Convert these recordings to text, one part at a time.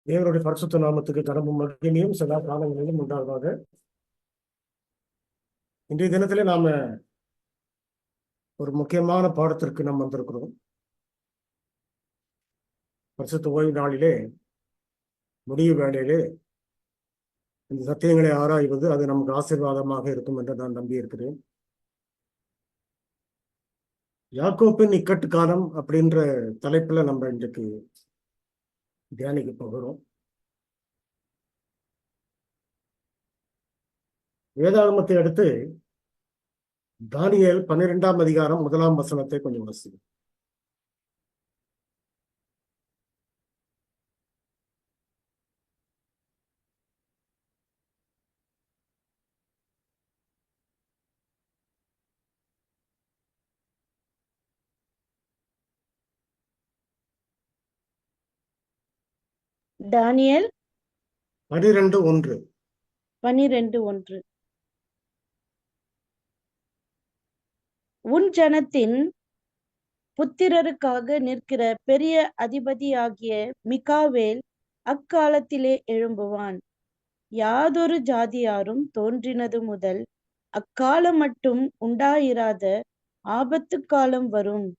தேவனுடைய பரிசுத்த நாமத்துக்கு கடமும் மகிமையும் சதா காலங்களிலும் உண்டாவதாக. இன்றைய தினத்திலே நாம ஒரு முக்கியமான பாடத்திற்கு நாம் வந்திருக்கிறோம். பரிசுத்த ஓய்வு நாளிலே, முடிவு வேளையிலே இந்த சத்தியங்களை ஆராய்வது அது நமக்கு ஆசீர்வாதமாக இருக்கும் என்று நான் நம்பியிருக்கிறேன். யாக்கோப்பின் இக்கட்டு காலம் அப்படின்ற தலைப்புல நம்ம இன்றைக்கு தியானிக்க போகிறோம். வேதாகமத்தை அடுத்து தானியேல் 12ஆம் அதிகாரம் 1ஆம் வசனத்தை கொஞ்சம் வாசிக்கும். தானியேல் 12:1. 12:1. உன் ஜனத்தின் புத்திரருக்காக நிற்கிற பெரிய அதிபதியாகிய மிகாவேல் அக்காலத்திலே எழும்புவான். யாதொரு ஜாதியாரும் தோன்றினது முதல் அக்காலம் மட்டும் உண்டாயிராத ஆபத்து காலம் வரும்.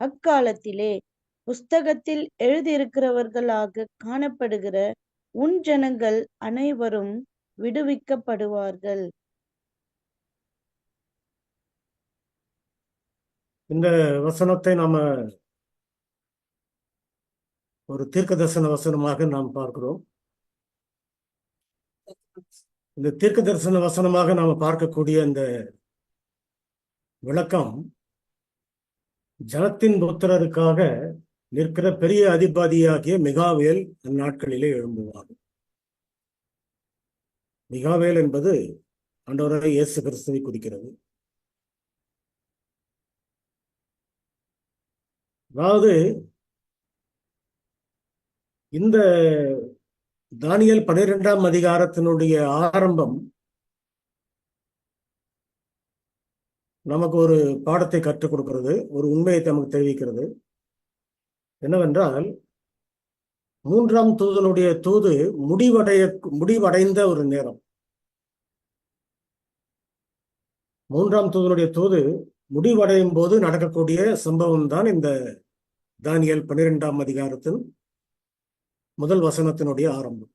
அக்காலத்திலே புஸ்தகத்தில் எழுதியிருக்கிறவர்களாக காணப்படுகிற உன் ஜனங்கள் அனைவரும் விடுவிக்கப்படுவார்கள். இந்த வசனத்தை நாம ஒரு தீர்க்க தரிசன வசனமாக நாம் பார்க்கிறோம். இந்த தீர்க்க தரிசன வசனமாக நாம பார்க்கக்கூடிய இந்த விளக்கம் ஜனத்தின் புத்திரருக்காக நிற்கிற பெரிய அதிபதியாகிய மிகாவேல் அந்நாட்களிலே எழும்புவார். மிகாவேல் என்பது ஆண்டவராகிய இயேசு கிறிஸ்துவை குறிக்கிறது. அதாவது இந்த தானியேல் 12ஆம் அதிகாரத்தினுடைய ஆரம்பம் நமக்கு ஒரு பாடத்தை கற்றுக் கொடுக்கிறது, ஒரு உண்மையை நமக்கு தெரிவிக்கிறது. என்னவென்றால், 3ஆம் தூதனுடைய தூது முடிவடைந்த ஒரு நேரம். 3ஆம் தூதனுடைய தூது முடிவடையும் போது நடக்கக்கூடிய சம்பவம் தான் இந்த தானியேல் 12ஆம் அதிகாரத்தின் முதல் வசனத்தினுடைய ஆரம்பம்.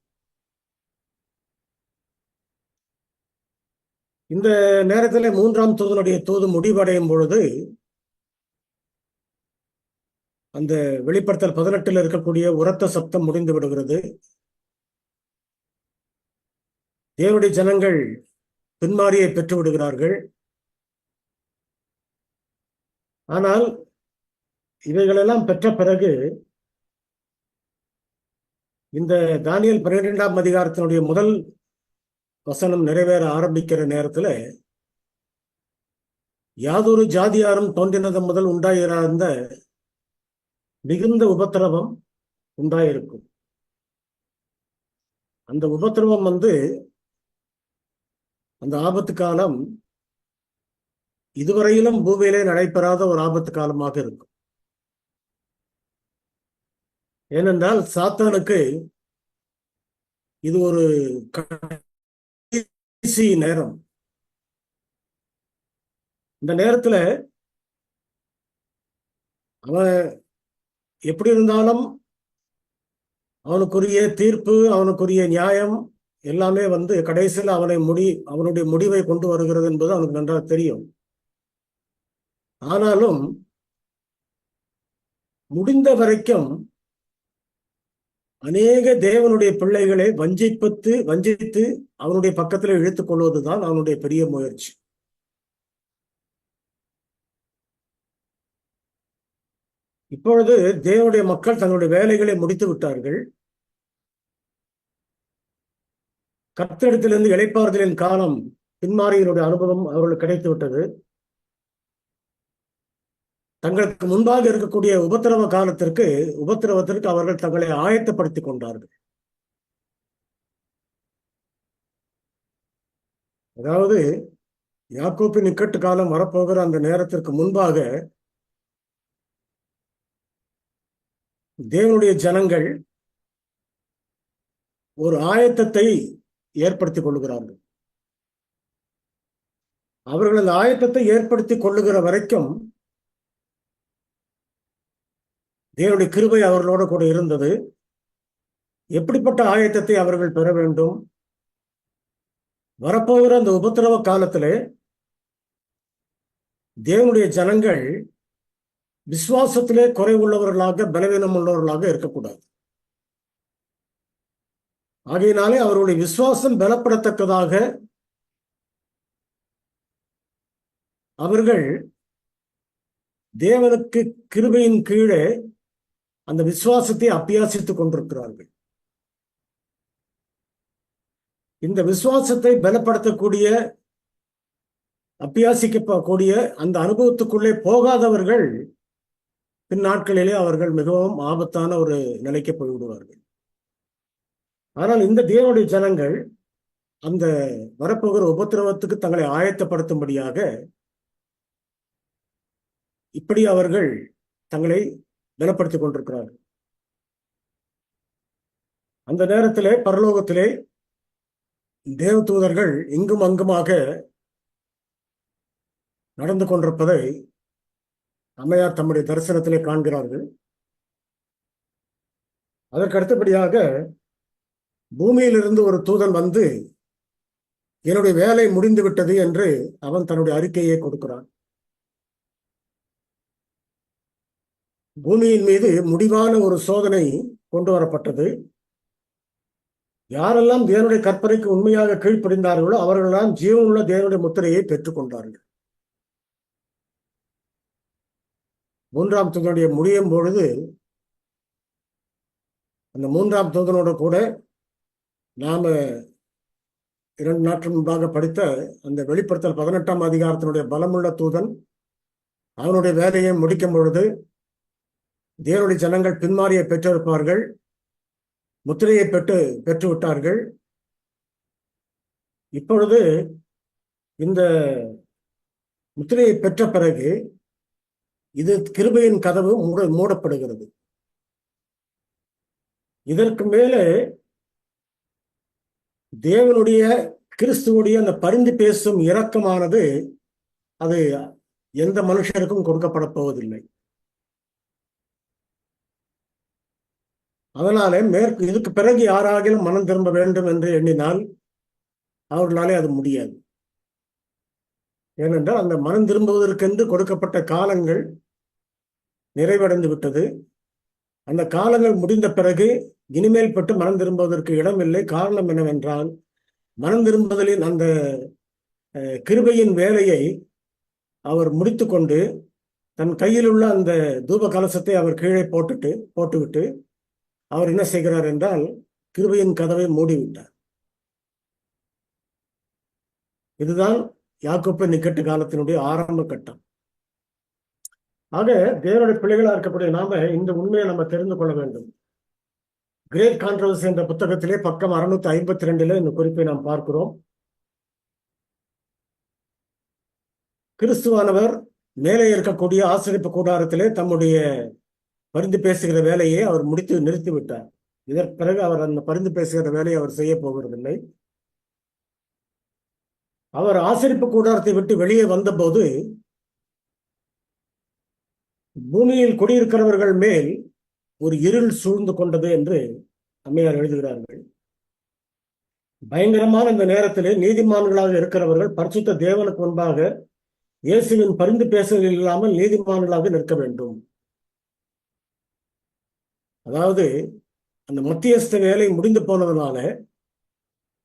இந்த நேரத்தில் 3ஆம் தூதனுடைய தூது முடிவடையும் பொழுது அந்த வெளிப்படுத்தல் 18 இருக்கக்கூடிய உரத்த சப்தம் முடிந்து விடுகிறது. தேவனுடைய ஜனங்கள் பின்மாரியை பெற்று விடுகிறார்கள். ஆனால் இவைகளெல்லாம் பெற்ற பிறகு இந்த தானியேல் 12ஆம் அதிகாரத்தினுடைய முதல் வசனம் நிறைவேற ஆரம்பிக்கிற நேரத்தில் யாதொரு ஜாதியாரும் தோன்றினது முதல் உண்டாயிருந்த மிகுந்த உபத்திரவம் உண்டாயிருக்கும். அந்த உபத்திரவம் அந்த ஆபத்து காலம் இதுவரையிலும் பூமியிலே நடைபெறாத ஒரு ஆபத்து காலமாக இருக்கும். ஏனென்றால் சாத்தானுக்கு இது ஒரு கடைசி நேரம். இந்த நேரத்துல அவன் எப்படி இருந்தாலும் அவனுக்குரிய தீர்ப்பு, அவனுக்குரிய நியாயம் எல்லாமே கடைசியில் அவனுடைய முடிவை கொண்டு வருகிறது என்பது அவனுக்கு நன்றாக தெரியும். ஆனாலும் முடிந்த வரைக்கும் அநேக தேவனுடைய பிள்ளைகளை வஞ்சித்து அவனுடைய பக்கத்தில் இழுத்துக் கொள்வதுதான் அவனுடைய பெரிய முயற்சி. இப்பொழுது தேவனுடைய மக்கள் தங்களுடைய வேலைகளை முடித்து விட்டார்கள். கர்த்தரிடத்திலிருந்து இளைப்பாறுதலின் காலம், பின்மாரியினுடைய அனுபவம் அவர்களுக்கு கிடைத்து விட்டது. தங்களுக்கு முன்பாக இருக்கக்கூடிய உபத்திரவத்திற்கு அவர்கள் தங்களை ஆயத்தப்படுத்திக் கொண்டார்கள். அதாவது யாக்கோப்பின் இக்கட்டு காலம் வரப்போகிற அந்த நேரத்திற்கு முன்பாக தேவனுடைய ஜனங்கள் ஒரு ஆயத்தத்தை ஏற்படுத்திக் கொள்ளுகிறார்கள். அவர்கள் அந்த ஆயத்தத்தை ஏற்படுத்திக் கொள்ளுகிற வரைக்கும் தேவனுடைய கிருபை அவர்களோட கூட இருந்தது. எப்படிப்பட்ட ஆயத்தத்தை அவர்கள் பெற வேண்டும்? வரப்போகிற அந்த உபத்திரவ காலத்திலே தேவனுடைய ஜனங்கள் விசுவாசத்திலே குறை உள்ளவர்களாக, பலவீனம் உள்ளவர்களாக இருக்கக்கூடாது. ஆகையினாலே அவருடைய விசுவாசம் பலப்படத்தக்கதாக அவர்கள் தேவனுக்கு கிருபையின் கீழே அந்த விசுவாசத்தை அபியாசித்துக் கொண்டிருக்கிறார்கள். இந்த விசுவாசத்தை பலப்படுத்தக்கூடிய, அபியாசிக்கக்கூடிய அந்த அனுபவத்துக்குள்ளே போகாதவர்கள் பின் நாட்களிலே அவர்கள் மிகவும் ஆபத்தான ஒரு நிலைக்கு போய்விடுவார்கள். ஆனால் இந்த தேவனுடைய ஜனங்கள் அந்த வரப்போகிற உபத்திரவத்துக்கு தங்களை ஆயத்தப்படுத்தும்படியாக இப்படி அவர்கள் தங்களை பலப்படுத்திக் கொண்டிருக்கிறார்கள். அந்த நேரத்திலே பரலோகத்திலே தேவதூதர்கள் இங்கும் அங்குமாக நடந்து கொண்டிருப்பதை அம்மையார் தம்முடைய தரிசனத்திலே காண்கிறார்கள். அதற்கு அடுத்தபடியாக பூமியிலிருந்து ஒரு தூதன் வந்து என்னுடைய வேலை முடிந்து விட்டது என்று அவன் தன்னுடைய அறிக்கையை கொடுக்கிறான். பூமியின் மீது முடிவான ஒரு சோதனை கொண்டு வரப்பட்டது. யாரெல்லாம் தேவனுடைய கற்பனைக்கு உண்மையாக கீழ்ப்படிந்தார்களோ அவர்களெல்லாம் ஜீவனுள்ள தேவனுடைய முத்திரையை பெற்றுக் கொண்டார்கள். மூன்றாம் தூதனுடைய முடியும் பொழுது அந்த மூன்றாம் தூதனோட கூட நாம 2 நாட்கள் முன்பாக படித்த அந்த வெளிப்படுத்தல் 18ஆம் அதிகாரத்தினுடைய பலமுள்ள தூதன் அவனுடைய வேலையை முடிக்கும் பொழுது தேவனுடைய ஜனங்கள் பின்மாரியை பெற்றிருப்பார்கள், முத்திரையை பெற்று விட்டார்கள். இப்பொழுது இந்த முத்திரையை பெற்ற பிறகு இது கிருபையின் கதவு மூடப்படுகிறது. இதற்கு மேலே தேவனுடைய கிறிஸ்துவுடைய அந்த பரிந்து பேசும் இரக்கமானது அது எந்த மனுஷருக்கும் கொடுக்கப்பட போவதில்லை. அதனாலே இதுக்கு பிறகு யாராகிலும் மனம் திரும்ப வேண்டும் என்று எண்ணினால் அவர்களாலே அது முடியாது. ஏனென்றால் அந்த மனம் திரும்புவதற்கென்று கொடுக்கப்பட்ட காலங்கள் நிறைவடைந்து விட்டது. அந்த காலங்கள் முடிந்த பிறகு இனிமேல் பட்டு மனம் திரும்புவதற்கு இடமில்லை. காரணம் என்னவென்றால் மனம் திரும்புதலின் அந்த கிருபையின் வேலையை அவர் முடித்து கொண்டு தன் கையில் உள்ள அந்த தூப கலசத்தை அவர் கீழே போட்டுவிட்டு அவர் என்ன செய்கிறார் என்றால் கிருபையின் கதவை மூடிவிட்டார். இதுதான் யாக்கோப்பு நிக்கட்டு காலத்தினுடைய ஆரம்ப கட்டம். ஆக தேவனுடைய பிள்ளைகளா இருக்கக்கூடிய நாம இந்த உண்மையை நம்ம தெரிந்து கொள்ள வேண்டும். கிரேட் கான்ட்ரவர்சி என்ற புத்தகத்திலே பக்கம் 652 இந்த குறிப்பை நாம் பார்க்கிறோம். கிறிஸ்துவானவர் மேலே இருக்கக்கூடிய ஆசரிப்பு கூடாரத்திலே தம்முடைய பரிந்து பேசுகிற வேலையை அவர் நிறுத்தி விட்டார். இதற்கு பிறகு அவர் அந்த பரிந்து பேசுகிற வேலையை அவர் செய்ய போகிறதில்லை. அவர் ஆசரிப்பு கூடாரத்தை விட்டு வெளியே வந்தபோது பூமியில் குடியிருக்கிறவர்கள் மேல் ஒரு இருள் சூழ்ந்து கொண்டது என்று அம்மையார் எழுதுகிறார்கள். பயங்கரமான இந்த நேரத்திலே நீதிமான்களாக இருக்கிறவர்கள் பரிசுத்த தேவனுக்கு முன்பாக இயேசுவின் பரிந்து பேசுதல் இல்லாமல் நீதிமான்களாக நிற்க வேண்டும். அதாவது அந்த மத்தியஸ்த வேலை முடிந்து போனதுனால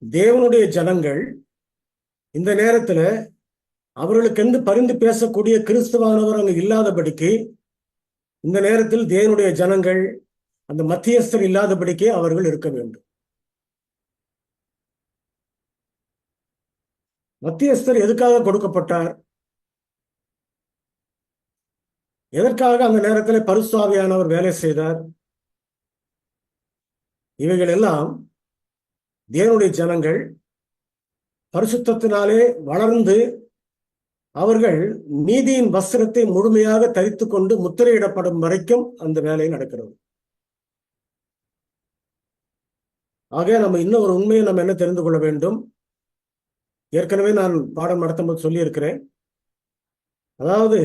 தேவனுடைய ஜனங்கள் இந்த நேரத்துல அவர்களுக்கென்று பரிந்து பேசக்கூடிய கிறிஸ்துவானவர் அங்கு இல்லாதபடிக்கு இந்த நேரத்தில் தேவனுடைய ஜனங்கள் அந்த மத்தியஸ்தர் இல்லாதபடிக்கே அவர்கள் இருக்க வேண்டும். மத்தியஸ்தர் எதுக்காக கொடுக்கப்பட்டார்? எதற்காக அந்த நேரத்தில் பரிசுத்த ஆவியானவர் வேலை செய்தார்? இவைகள் எல்லாம் தேவனுடைய ஜனங்கள் பரிசுத்தத்தினாலே வளர்ந்து அவர்கள் நீதியின் வஸ்திரத்தை முழுமையாக தரித்துக் கொண்டு முத்திரையிடப்படும் வரைக்கும் அந்த வேலை நடக்கிறது. ஆக நம்ம இன்னும் ஒரு உண்மையை நம்ம என்ன தெரிந்து கொள்ள வேண்டும்? ஏற்கனவே நான் பாடம் நடத்தும் போது சொல்லியிருக்கிறேன். அதாவது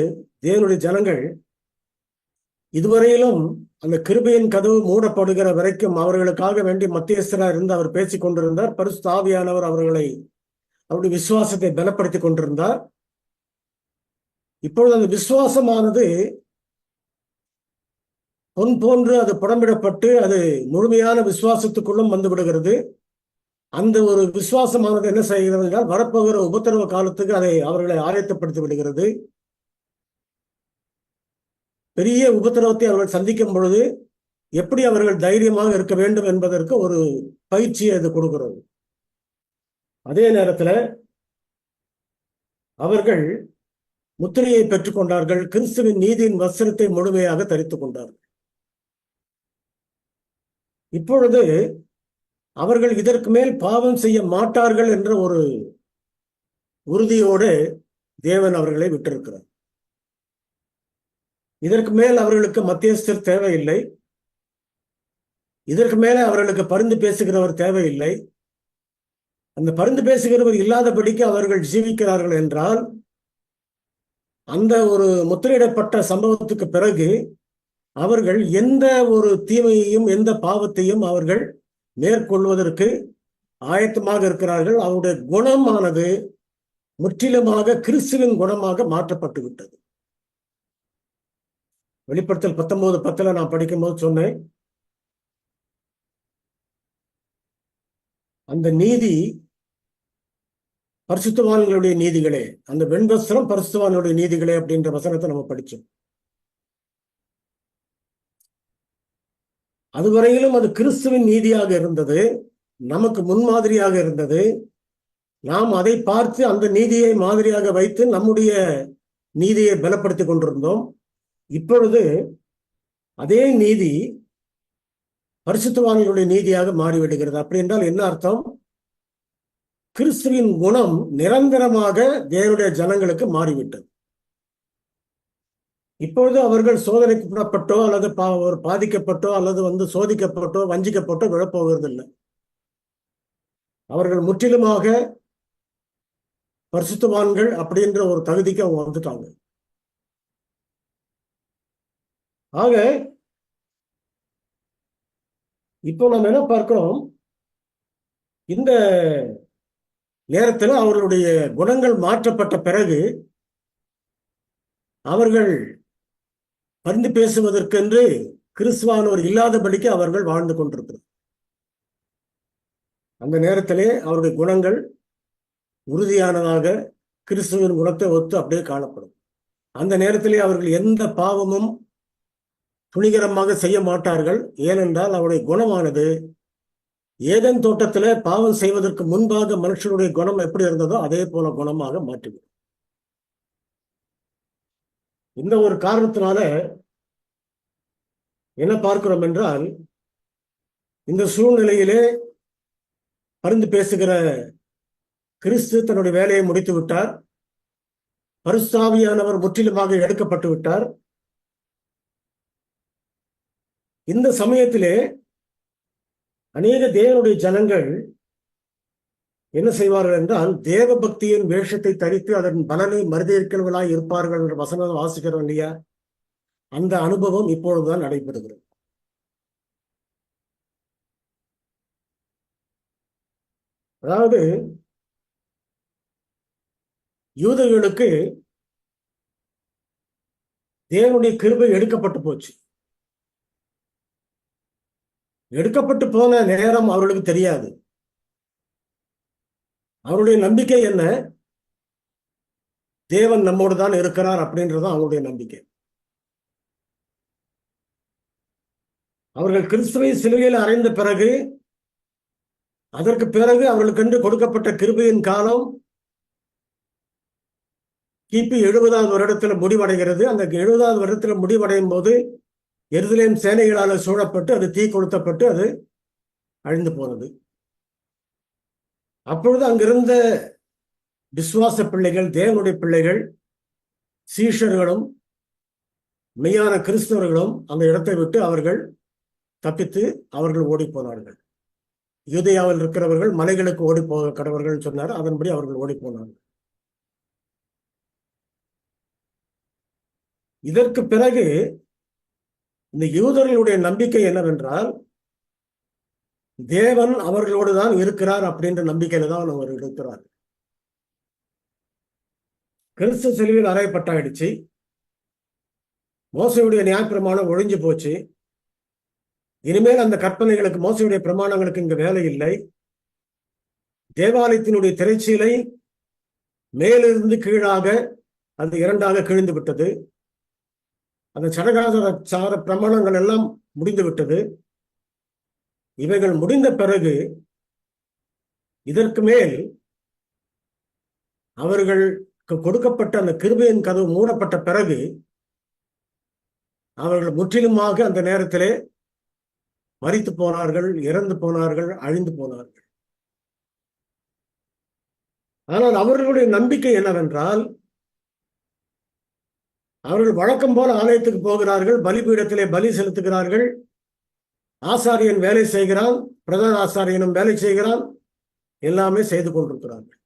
தேவனுடைய ஜனங்கள் இதுவரையிலும் அந்த கிருபையின் கதவு மூடப்படுகிற வரைக்கும் அவர்களுக்காக வேண்டி மத்தியஸ்தராக இருந்து அவர் பேசிக் கொண்டிருந்தார். பரிசுத்த ஆவியானவர் அவர்களை அவருடைய விசுவாசத்தை பலப்படுத்திக் கொண்டிருந்தார். இப்பொழுது அந்த விசுவாசமானது பொன் போன்று அது புடமிடப்பட்டு அது முழுமையான விசுவாசத்துக்குள்ளும் வந்து விடுகிறது. அந்த ஒரு விசுவாசமானது என்ன செய்கிறது என்றால் வரப்போகிற உபத்திரவ காலத்துக்கு அதை அவர்களை ஆயத்தப்படுத்தி விடுகிறது. பெரிய உபத்திரவத்தை அவர்கள் சந்திக்கும் பொழுது எப்படி அவர்கள் தைரியமாக இருக்க வேண்டும் என்பதற்கு ஒரு பயிற்சியை அது கொடுக்கிறது. அதே நேரத்தில் அவர்கள் முத்திரையை பெற்றுக் கொண்டார்கள். கிறிஸ்துவின் நீதியின் வஸ்திரத்தை முழுமையாக தரித்துக் கொண்டார்கள். இப்பொழுது அவர்கள் இதற்கு மேல் பாவம் செய்ய மாட்டார்கள் என்ற ஒரு உறுதியோடு தேவன் அவர்களை விட்டிருக்கிறார். இதற்கு மேல் அவர்களுக்கு மத்தியஸ்தர் தேவையில்லை. இதற்கு மேலே அவர்களுக்கு பரிந்து பேசுகிறவர் தேவையில்லை. அந்த பரிந்து பேசுகிறவர் இல்லாதபடிக்கு அவர்கள் ஜீவிக்கிறார்கள் என்றால் அந்த ஒரு முத்திரையிடப்பட்ட சம்பவத்துக்கு பிறகு அவர்கள் எந்த ஒரு தீமையையும் எந்த பாவத்தையும் அவர்கள் மேற்கொள்வதற்கு ஆயத்தமாக இருக்கிறார்கள். அவருடைய குணமானது முற்றிலுமாக கிறிஸ்துவின் குணமாக மாற்றப்பட்டு விட்டது. வெளிப்படுத்தல் 19:10 நான் படிக்கும்போது சொன்னேன், அந்த நீதி பரிசுத்தவான்களுடைய நீதிகளே, அந்த வெண்வஸ்திரம் பரிசுத்தவான்களுடைய நீதிகளே அப்படின்ற வசனத்தை நம்ம படிச்சோம். அதுவரையிலும் அது கிறிஸ்துவின் நீதியாக இருந்தது, நமக்கு முன்மாதிரியாக இருந்தது. நாம் அதை பார்த்து அந்த நீதியை மாதிரியாக வைத்து நம்முடைய நீதியை பலப்படுத்திக் கொண்டிருந்தோம். இப்பொழுது அதே நீதி பரிசுத்தவான்களுடைய நீதியாக மாறிவிடுகிறது. அப்படி என்றால் என்ன அர்த்தம்? கிறிஸ்துவின் குணம் நிரந்தரமாக தேவனுடைய ஜனங்களுக்கு மாறிவிட்டது. இப்பொழுது அவர்கள் சோதனைப்பட்டோ அல்லது பாதிக்கப்பட்டோ அல்லது சோதிக்கப்பட்டோ வஞ்சிக்கப்பட்டோ விழப்போவதில்லை. அவர்கள் முற்றிலுமாக பரிசுத்தவான்கள் அப்படின்ற ஒரு தகுதிக்கு அவங்க வந்துட்டாங்க. ஆக இப்போ நம்ம என்ன பார்க்கிறோம்? இந்த நேரத்தில் அவர்களுடைய குணங்கள் மாற்றப்பட்ட பிறகு அவர்கள் பரிந்து பேசுவதற்கென்று கிறிஸ்துவானவர் இல்லாதபடிக்கு அவர்கள் வாழ்ந்து கொண்டிருக்கிறார். அந்த நேரத்திலே அவருடைய குணங்கள் உறுதியானதாக கிறிஸ்துவின் குணத்தை ஒத்து அப்படியே காணப்படும். அந்த நேரத்திலே அவர்கள் எந்த பாவமும் துணிகரமாக செய்ய மாட்டார்கள். ஏனென்றால் அவருடைய குணமானது ஏதேன் தோட்டத்திலே பாவம் செய்வதற்கு முன்பாக மனுஷனுடைய குணம் எப்படி இருந்ததோ அதே போல குணமாக மாற்றிவிடும். இந்த ஒரு காரணத்தினால என்ன பார்க்கிறோம் என்றால், இந்த சூழ்நிலையிலே பரிந்து பேசுகிற கிறிஸ்து தன்னுடைய வேலையை முடித்து விட்டார். பரிசுத்த ஆவியானவர் முற்றிலுமாக எடுக்கப்பட்டு விட்டார். இந்த சமயத்திலே அநேக தேவனுடைய ஜனங்கள் என்ன செய்வார்கள் என்றால், தேவ பக்தியின் வேஷத்தை தரித்து அதன் பலனை மறுதேற்கிறவர்களாய் இருப்பார்கள் என்ற வசனம் வாசிக்கிறோம் இல்லையா? அந்த அனுபவம் இப்பொழுதுதான் நடைபெறுகிறது. அதாவது யூதர்களுக்கு தேவனுடைய கிருபை எடுக்கப்பட்டு போச்சு. எடுக்கப்பட்டு போன நேரம் அவர்களுக்கு தெரியாது. அவருடைய நம்பிக்கை என்ன? தேவன் நம்மோடு தான் இருக்கிறார் அப்படின்றதான் அவங்களுடைய நம்பிக்கை. அவர்கள் கிறிஸ்துவை சிலுவையில் அறைந்த பிறகு, அதற்கு பிறகு அவர்களுக்கென்று கொடுக்கப்பட்ட கிருபையின் காலம் கிபி 70வது வருடத்தில் முடிவடைகிறது. அந்த 70வது வருடத்தில் முடிவடையும் போது எருசலேம் சேனைகளால் சூழப்பட்டு அது தீ கொளுத்தப்பட்டு அது அழிந்து போனது. அப்பொழுது அங்கிருந்த விசுவாச பிள்ளைகள், தேவனுடைய பிள்ளைகள், சீஷர்களும் மெய்யான கிறிஸ்தவர்களும் அந்த இடத்தை விட்டு அவர்கள் தப்பித்து அவர்கள் ஓடி போனார்கள். யூதேயாவில் இருக்கிறவர்கள் மலைகளுக்கு ஓடி போக கடவர்கள் சொன்னார். அதன்படி அவர்கள் ஓடி போனார்கள். இதற்கு பிறகு இந்த யூதர்களுடைய நம்பிக்கை என்னவென்றால், தேவன் அவர்களோடு தான் இருக்கிறார் அப்படின்ற நம்பிக்கையில தான் அவர் இருக்கிறார். கிறிஸ்து சிலுவையில் அறையப்பட்டாயிடுச்சு. மோசையுடைய நியாயப்பிரமாணம் ஒழிஞ்சு போச்சு. இனிமேல் அந்த கற்பனைகளுக்கு, மோசையுடைய பிரமாணங்களுக்கு இங்கு வேலை இல்லை. தேவாலயத்தினுடைய திரைச்சீலை மேலிருந்து கீழாக அது இரண்டாக கிழிந்து விட்டது. அந்த சடகாச்சார பிரமாணங்கள் எல்லாம் முடிந்து விட்டது. இவைகள் முடிந்த பிறகு இதற்கு மேல் அவர்களுக்கு கொடுக்கப்பட்ட அந்த கிருபையின் கதவு மூடப்பட்ட பிறகு அவர்கள் முற்றிலுமாக அந்த நேரத்திலே மரித்து போனார்கள், இறந்து போனார்கள், அழிந்து போனார்கள். ஆனால் அவர்களுடைய நம்பிக்கை என்னவென்றால், அவர்கள் வழக்கம் போல ஆலயத்துக்கு போகிறார்கள், பலிபீடத்திலே பலி செலுத்துகிறார்கள், ஆசாரியன் வேலை செய்கிறான், பிரதான ஆசாரியனும் வேலை செய்கிறான், எல்லாமே செய்து கொண்டிருக்கிறார்கள்.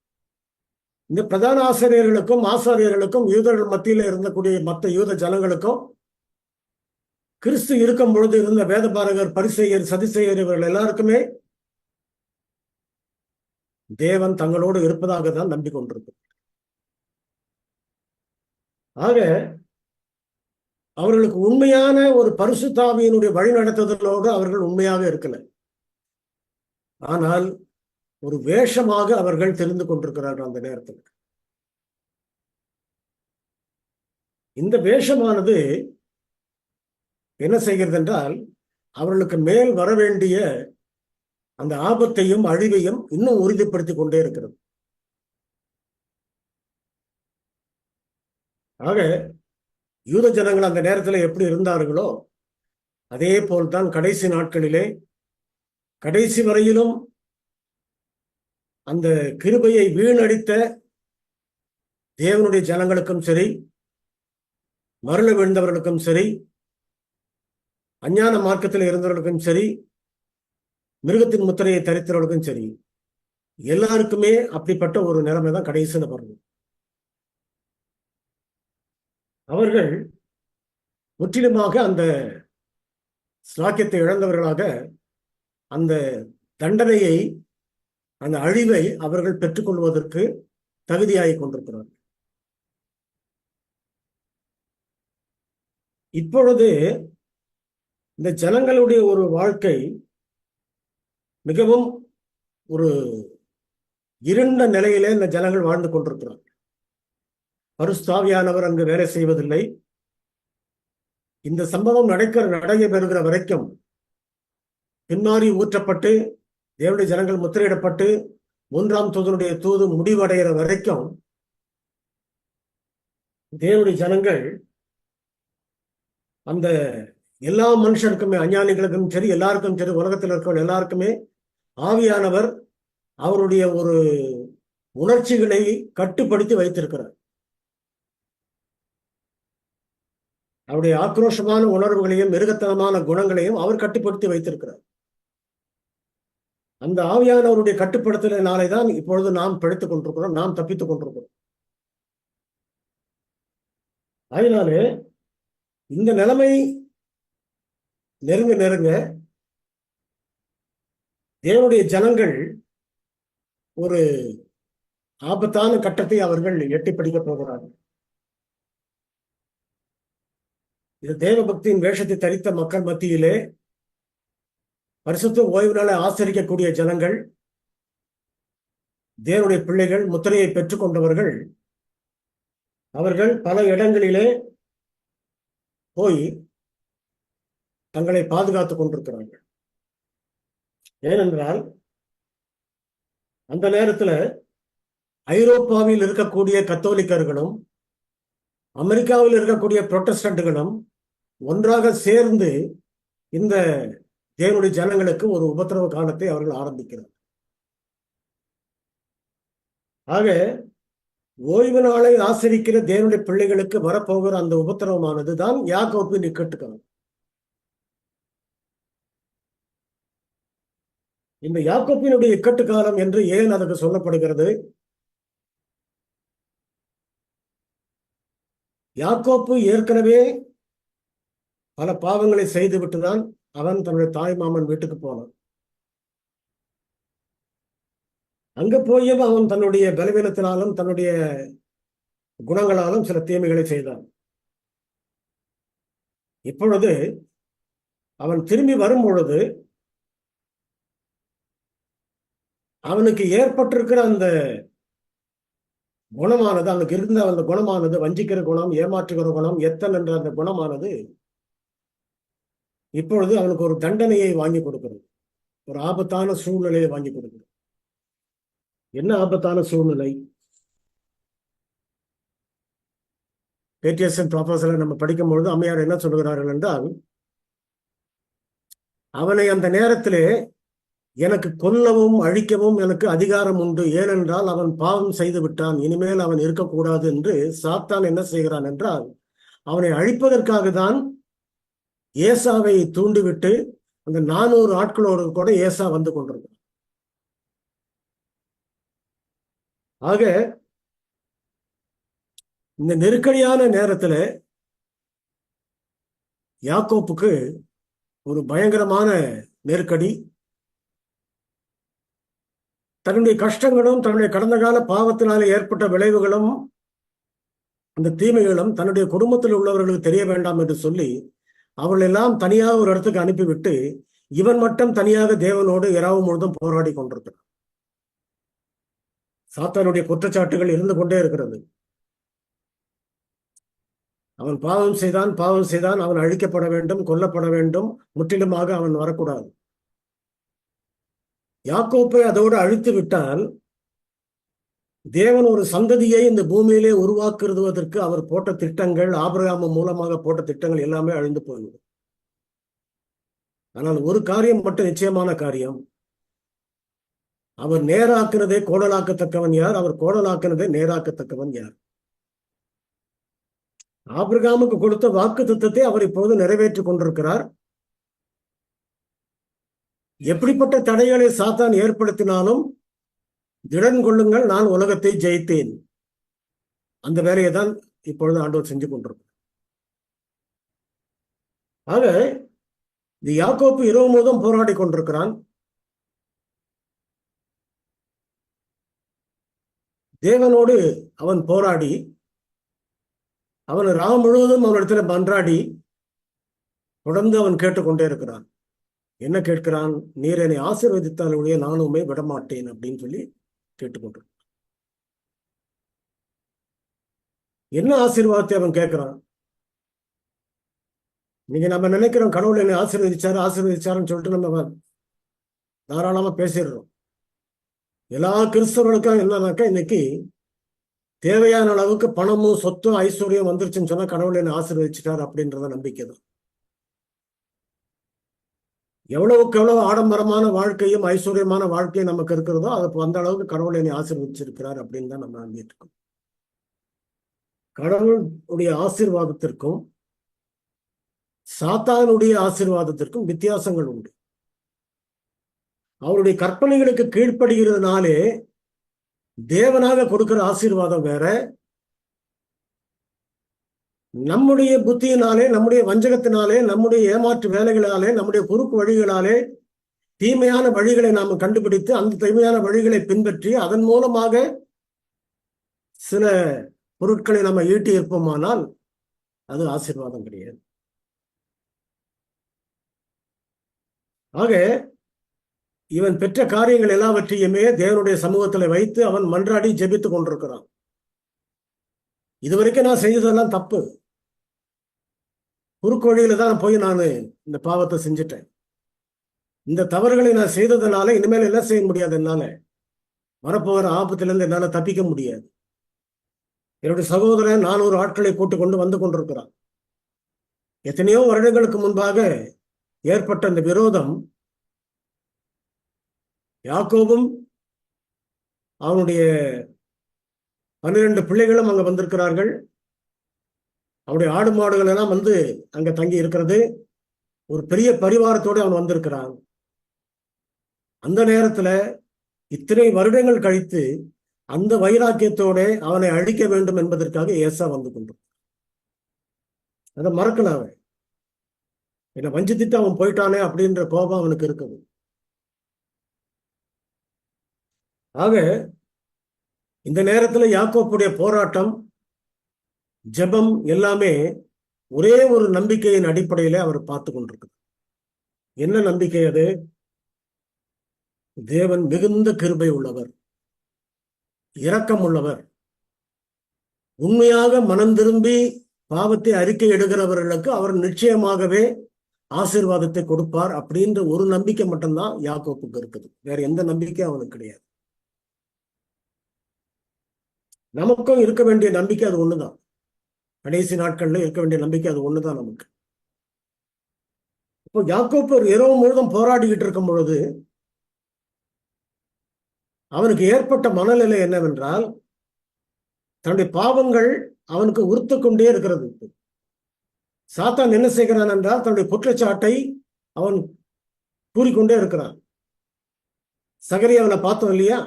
இந்த பிரதான ஆசிரியர்களுக்கும் ஆசாரியர்களுக்கும் யூதர்கள் மத்தியில் இருந்தக்கூடிய மற்ற யூத ஜனங்களுக்கும் கிறிஸ்து இருக்கும் பொழுது இருந்த வேதபாரகர், பரிசேயர், சதுசேயர் இவர்கள் எல்லாருக்குமே தேவன் தங்களோடு இருப்பதாக தான் நம்பிக்கொண்டிருக்கிறார். ஆக அவர்களுக்கு உண்மையான ஒரு பரிசுத்த ஆவியினுடைய வழிநடத்துதலோடு அவர்கள் உண்மையாக இருக்கல. ஆனால் ஒரு வேஷமாக அவர்கள் தெரிந்து கொண்டிருக்கிறார்கள் அந்த நேரத்தில். இந்த வேஷமானது என்ன செய்கிறது என்றால், அவர்களுக்கு மேல் வர வேண்டிய அந்த ஆபத்தையும் அழிவையும் இன்னும் உறுதிப்படுத்திக் கொண்டே இருக்கிறது. ஆக யூத ஜனங்கள் அந்த நேரத்தில் எப்படி இருந்தார்களோ அதே போல்தான் கடைசி நாட்களிலே, கடைசி வரையிலும் அந்த கிருபையை வீணடித்த தேவனுடைய ஜனங்களுக்கும் சரி, மருள விழுந்தவர்களுக்கும் சரி, அஞ்ஞான மார்க்கத்தில் இருந்தவர்களுக்கும் சரி, மிருகத்தின் முத்திரையை தரித்தவர்களுக்கும் சரி, எல்லாருக்குமே அப்படிப்பட்ட ஒரு நிலைமை தான் கடைசியில் வரும். அவர்கள் முற்றிலுமாக அந்த ஸ்லாக்கியத்தை இழந்தவர்களாக அந்த தண்டனையை, அந்த அழிவை அவர்கள் பெற்றுக்கொள்வதற்கு தகுதியாகிக் கொண்டிருக்கிறார்கள். இப்பொழுது இந்த ஜனங்களுடைய ஒரு வாழ்க்கை மிகவும் ஒரு இருண்ட நிலையிலே இந்த ஜனங்கள் வாழ்ந்து கொண்டிருக்கிறார்கள். பரிசுத்தாவியானவர் அங்கு வேலை செய்வதில்லை. இந்த சம்பவம் நடைபெறுகிற வரைக்கும், பின்மாறி ஊற்றப்பட்டு தேவனுடைய ஜனங்கள் முத்திரையிடப்பட்டு 3ஆம் தூதனுடைய தூது முடிவடைகிற வரைக்கும் தேவனுடைய ஜனங்கள் அந்த எல்லா மனுஷருக்குமே, அஞ்ஞானிகளுக்கும் சரி, எல்லாருக்கும் சரி, உலகத்தில் இருக்கிற எல்லாருக்குமே ஆவியானவர் அவருடைய ஒரு உணர்ச்சிகளை கட்டுப்படுத்தி வைத்திருக்கிறார். அவருடைய ஆக்ரோஷமான உணர்வுகளையும் மிருகத்தனமான குணங்களையும் அவர் கட்டுப்படுத்தி வைத்திருக்கிறார். அந்த ஆவியானவருடைய கட்டுப்படுத்தலினாலே தான் இப்பொழுது நாம் பிழைத்துக் கொண்டிருக்கிறோம், நாம் தப்பித்துக் கொண்டிருக்கிறோம். அதனாலே இந்த நிலைமை நெருங்க தேவனுடைய ஜனங்கள் ஒரு ஆபத்தான கட்டத்தை அவர்கள் எட்டி பிடிக்கப் போகிறார்கள். இது தேவ பக்தியின் வேஷத்தை தரித்த மக்கள் மத்தியிலே பரிசுத்த ஓய்வு நாளை ஆசரிக்கக்கூடிய ஜனங்கள், தேவனுடைய பிள்ளைகள், முத்திரையை பெற்றுக் கொண்டவர்கள், அவர்கள் பல இடங்களிலே போய் தங்களை பாதுகாத்துக் கொண்டிருக்கிறார்கள். ஏனென்றால் அந்த நேரத்தில் ஐரோப்பாவில் இருக்கக்கூடிய கத்தோலிக்கர்களும் அமெரிக்காவில் இருக்கக்கூடிய புரோட்டஸ்டன்ட்களும் ஒன்றாக சேர்ந்து இந்த தேவனுடைய ஜனங்களுக்கு ஒரு உபத்திரவ காலத்தை அவர்கள் ஆரம்பிக்கிறார். ஆக ஓய்வு நாளை ஆசரிக்கிற தேவனுடைய பிள்ளைகளுக்கு வரப்போகிற அந்த உபத்திரவமானது தான் யாக்கோபின் இக்கட்டுக்காலம். இந்த யாக்கோப்பினுடைய இக்கட்டு காலம் என்று ஏன் அதற்கு சொல்லப்படுகிறது? யாக்கோப்பு ஏற்கனவே பல பாவங்களை செய்துவிட்டுதான் அவன் தன்னுடைய தாய் மாமன் வீட்டுக்கு போனான். அங்க போயும் அவன் தன்னுடைய பலவீனத்தினாலும் தன்னுடைய குணங்களாலும் சில தீமைகளை செய்தான். இப்பொழுது அவன் திரும்பி வரும் பொழுது அவனுக்கு ஏற்பட்டிருக்கிற அந்த குணமானது, அவனுக்கு இருந்த அந்த குணமானது, வஞ்சிக்கிற குணம், ஏமாற்றுகிற குணம், எத்தல் என்ற அந்த குணமானது இப்பொழுது அவனுக்கு ஒரு தண்டனையை வாங்கி கொடுக்கிறது, ஒரு ஆபத்தான சூழ்நிலையை வாங்கி கொடுக்கிறது. என்ன ஆபத்தான சூழ்நிலை? பேட்டியசன் ப்ராபோசலை நம்ம படிக்கும் பொழுது அம்மையார் என்ன சொல்கிறார்கள் என்றால், அவனை அந்த நேரத்திலே எனக்கு கொல்லவும் அழிக்கவும் எனக்கு அதிகாரம் உண்டு, ஏனென்றால் அவன் பாவம் செய்து விட்டான், இனிமேல் அவன் இருக்கக்கூடாது என்று சாத்தான் என்ன செய்கிறான் என்றால், அவனை அழிப்பதற்காக தான் ஏசாவை தூண்டிவிட்டு அந்த 400 ஆட்களோடு கூட ஏசா வந்து கொண்டிருக்கிறான். ஆக இந்த நெருக்கடியான நேரத்துல யாக்கோப்புக்கு ஒரு பயங்கரமான நெருக்கடி. தன்னுடைய கஷ்டங்களும் தன்னுடைய கடந்த கால பாவத்தினாலே ஏற்பட்ட விளைவுகளும் அந்த தீமைகளும் தன்னுடைய குடும்பத்தில் உள்ளவர்களுக்கு தெரிய வேண்டாம் என்று சொல்லி அவர்கள் எல்லாம் தனியாக ஒரு இடத்துக்கு அனுப்பிவிட்டு இவன் மட்டும் தனியாக தேவனோடு இரவு முழுதும் போராடி கொண்டிருக்கிறான். சாத்தானுடைய குற்றச்சாட்டுகள் இருந்து கொண்டே இருக்கிறது. அவன் பாவம் செய்தான், அவன் அழிக்கப்பட வேண்டும், கொல்லப்பட வேண்டும், முற்றிலுமாக அவன் வரக்கூடாது. யாக்கோப்பை அதோடு அழித்து விட்டால் தேவன் ஒரு சந்ததியை இந்த பூமியிலே உருவாக்குவதற்கு அவர் போட்ட திட்டங்கள், ஆபிரகாம் மூலமாக போட்ட திட்டங்கள் எல்லாமே அழிந்து போய்விடும். ஆனால் ஒரு காரியம் மட்டும் நிச்சயமான காரியம், அவர் நேராக்கினதை கோடலாக்கத்தக்கவன் யார்? அவர் கோடலாக்கினதை நேராக்கத்தக்கவன் யார்? ஆபிரகாமுக்கு கொடுத்த வாக்கு தத்தத்தை அவர் இப்போது நிறைவேற்றிக் கொண்டிருக்கிறார். எப்படிப்பட்ட தடைகளை சாத்தான் ஏற்படுத்தினாலும் திடன் கொள்ளுங்கள், நான் உலகத்தை ஜெயித்தேன். அந்த வேலையை தான் இப்பொழுது ஆண்டவர் செஞ்சு கொண்டிருக்கிறார். ஆக இந்த யாக்கோப்பு இரவு முழுவதும் போராடி கொண்டிருக்கிறான். தேவனோடு அவன் போராடி, அவன் ராம் முழுவதும் அவனிடத்துல மன்றாடி தொடர்ந்து அவன் கேட்டுக்கொண்டே இருக்கிறான். என்ன கேட்கிறான்? நீர் என்னை ஆசீர்வதித்தால் ஒழிய நான் உம்மை விடமாட்டேன் அப்படின்னு சொல்லி கேட்டுக்கொண்டிருக்கான். என்ன ஆசீர்வாதத்தை அவன் கேட்கிறான்? நீங்க நம்ம நினைக்கிறோம் கடவுள் என்னை ஆசீர்வதிச்சாருன்னு சொல்லிட்டு நம்ம தாராளமா பேசிடுறோம். எல்லா கிறிஸ்தவர்களுக்கும் என்னன்னாக்கா இன்னைக்கு தேவையான அளவுக்கு பணமும் சொத்தும் ஐஸ்வர்யம் வந்துருச்சுன்னு சொன்னா கடவுள் என்னை ஆசீர்வதிச்சிட்டார் அப்படின்றத நம்பிக்கை தான். எவ்வளவுக்கு எவ்வளவு ஆடம்பரமான வாழ்க்கையும் ஐஸ்வர்யமான வாழ்க்கையும் நமக்கு இருக்கிறதோ அது அந்த அளவுக்கு கடவுள் என்னை ஆசீர்வதிச்சிருக்கிறார் அப்படின்னு தான் நம்ம நம்பிட்டு இருக்கோம். கடவுளுடைய ஆசீர்வாதத்திற்கும் சாத்தானுடைய ஆசீர்வாதத்திற்கும் வித்தியாசங்கள் உண்டு. அவருடைய கற்பனைகளுக்கு கீழ்ப்படுகிறதுனாலே தேவனாக கொடுக்கிற ஆசீர்வாதம் வேற, நம்முடைய புத்தியினாலே, நம்முடைய வஞ்சகத்தினாலே, நம்முடைய ஏமாற்று வேலைகளாலே, நம்முடைய குறுக்கு வழிகளாலே தீமையான வழிகளை நாம் கண்டுபிடித்து அந்த தீமையான வழிகளை பின்பற்றி அதன் மூலமாக சில பொருட்களை நம்ம ஈட்டி இருப்போமானால் அது ஆசீர்வாதம் கிடையாது. ஆக இவன் பெற்ற காரியங்கள் எல்லாவற்றையுமே தேவனுடைய சமூகத்தில் வைத்து அவன் மன்றாடி ஜெபித்துக் கொண்டிருக்கிறான். இதுவரைக்கும் நான் செய்ததெல்லாம் தப்பு, குறுக்கு வழியில தான் போய் நான் இந்த பாவத்தை செஞ்சுட்டேன். இந்த தவறுகளை நான் செய்ததுனால இனிமேல் என்ன செய்ய முடியாது, என்னால வரப்போகிற ஆபத்திலிருந்து என்னால தப்பிக்க முடியாது. என்னுடைய சகோதரன் 400 ஆட்களை கூட்டுக் கொண்டு வந்து கொண்டிருக்கிறான். எத்தனையோ வருடங்களுக்கு முன்பாக ஏற்பட்ட இந்த விரோதம் யாக்கோபும் அவனுடைய 12 பிள்ளைகளும் அங்க வந்திருக்கிறார்கள். அவனுடைய ஆடு மாடுகள் எல்லாம் வந்து அங்க தங்கி இருக்கிறது. ஒரு பெரிய பரிவாரத்தோடு அவன் வந்திருக்கிறான். அந்த நேரத்துல இத்தனை வருடங்கள் கழித்து அந்த வைராக்கியத்தோட அவனை அழிக்க வேண்டும் என்பதற்காக ஏசா வந்து கொண்டு அதை மறக்கல. அவன் என்னை வஞ்சித்துட்டு அவன் போயிட்டானே அப்படின்ற கோபம் அவனுக்கு இருக்குது. ஆக இந்த நேரத்துல யாக்கோப்புடைய போராட்டம், ஜெபம் எல்லாமே ஒரே ஒரு நம்பிக்கையின் அடிப்படையில அவர் பார்த்து கொண்டிருக்கிறார். என்ன நம்பிக்கை அது? தேவன் மிகுந்த கிருபை உள்ளவர், இரக்கம் உள்ளவர், உண்மையாக மனம் திரும்பி பாவத்தை அறிக்கை எடுக்கிறவர்களுக்கு அவர் நிச்சயமாகவே ஆசீர்வாதத்தை கொடுப்பார் அப்படின்ற ஒரு நம்பிக்கை மட்டும்தான் யாக்கோப்புக்கு இருக்குது. வேற எந்த நம்பிக்கையும் அவனுக்கு கிடையாது. நமக்கும் இருக்க வேண்டிய நம்பிக்கை அது ஒண்ணுதான். கடைசி நாட்கள்ல இருக்க வேண்டிய நம்பிக்கை அது ஒண்ணுதான் நமக்கு. இப்போ யாக்கோப்பு இரவு முழுதும் போராடிக்கிட்டு இருக்கும் பொழுது அவனுக்கு ஏற்பட்ட மனநிலை என்னவென்றால், தன்னுடைய பாவங்கள் அவனுக்கு உறுத்து கொண்டே இருக்கிறது. சாத்தான் என்ன செய்கிறான் என்றால், தன்னுடைய குற்றச்சாட்டை அவன் கூறிக்கொண்டே இருக்கிறான். சகரியாவனை பார்த்தோம் இல்லையா?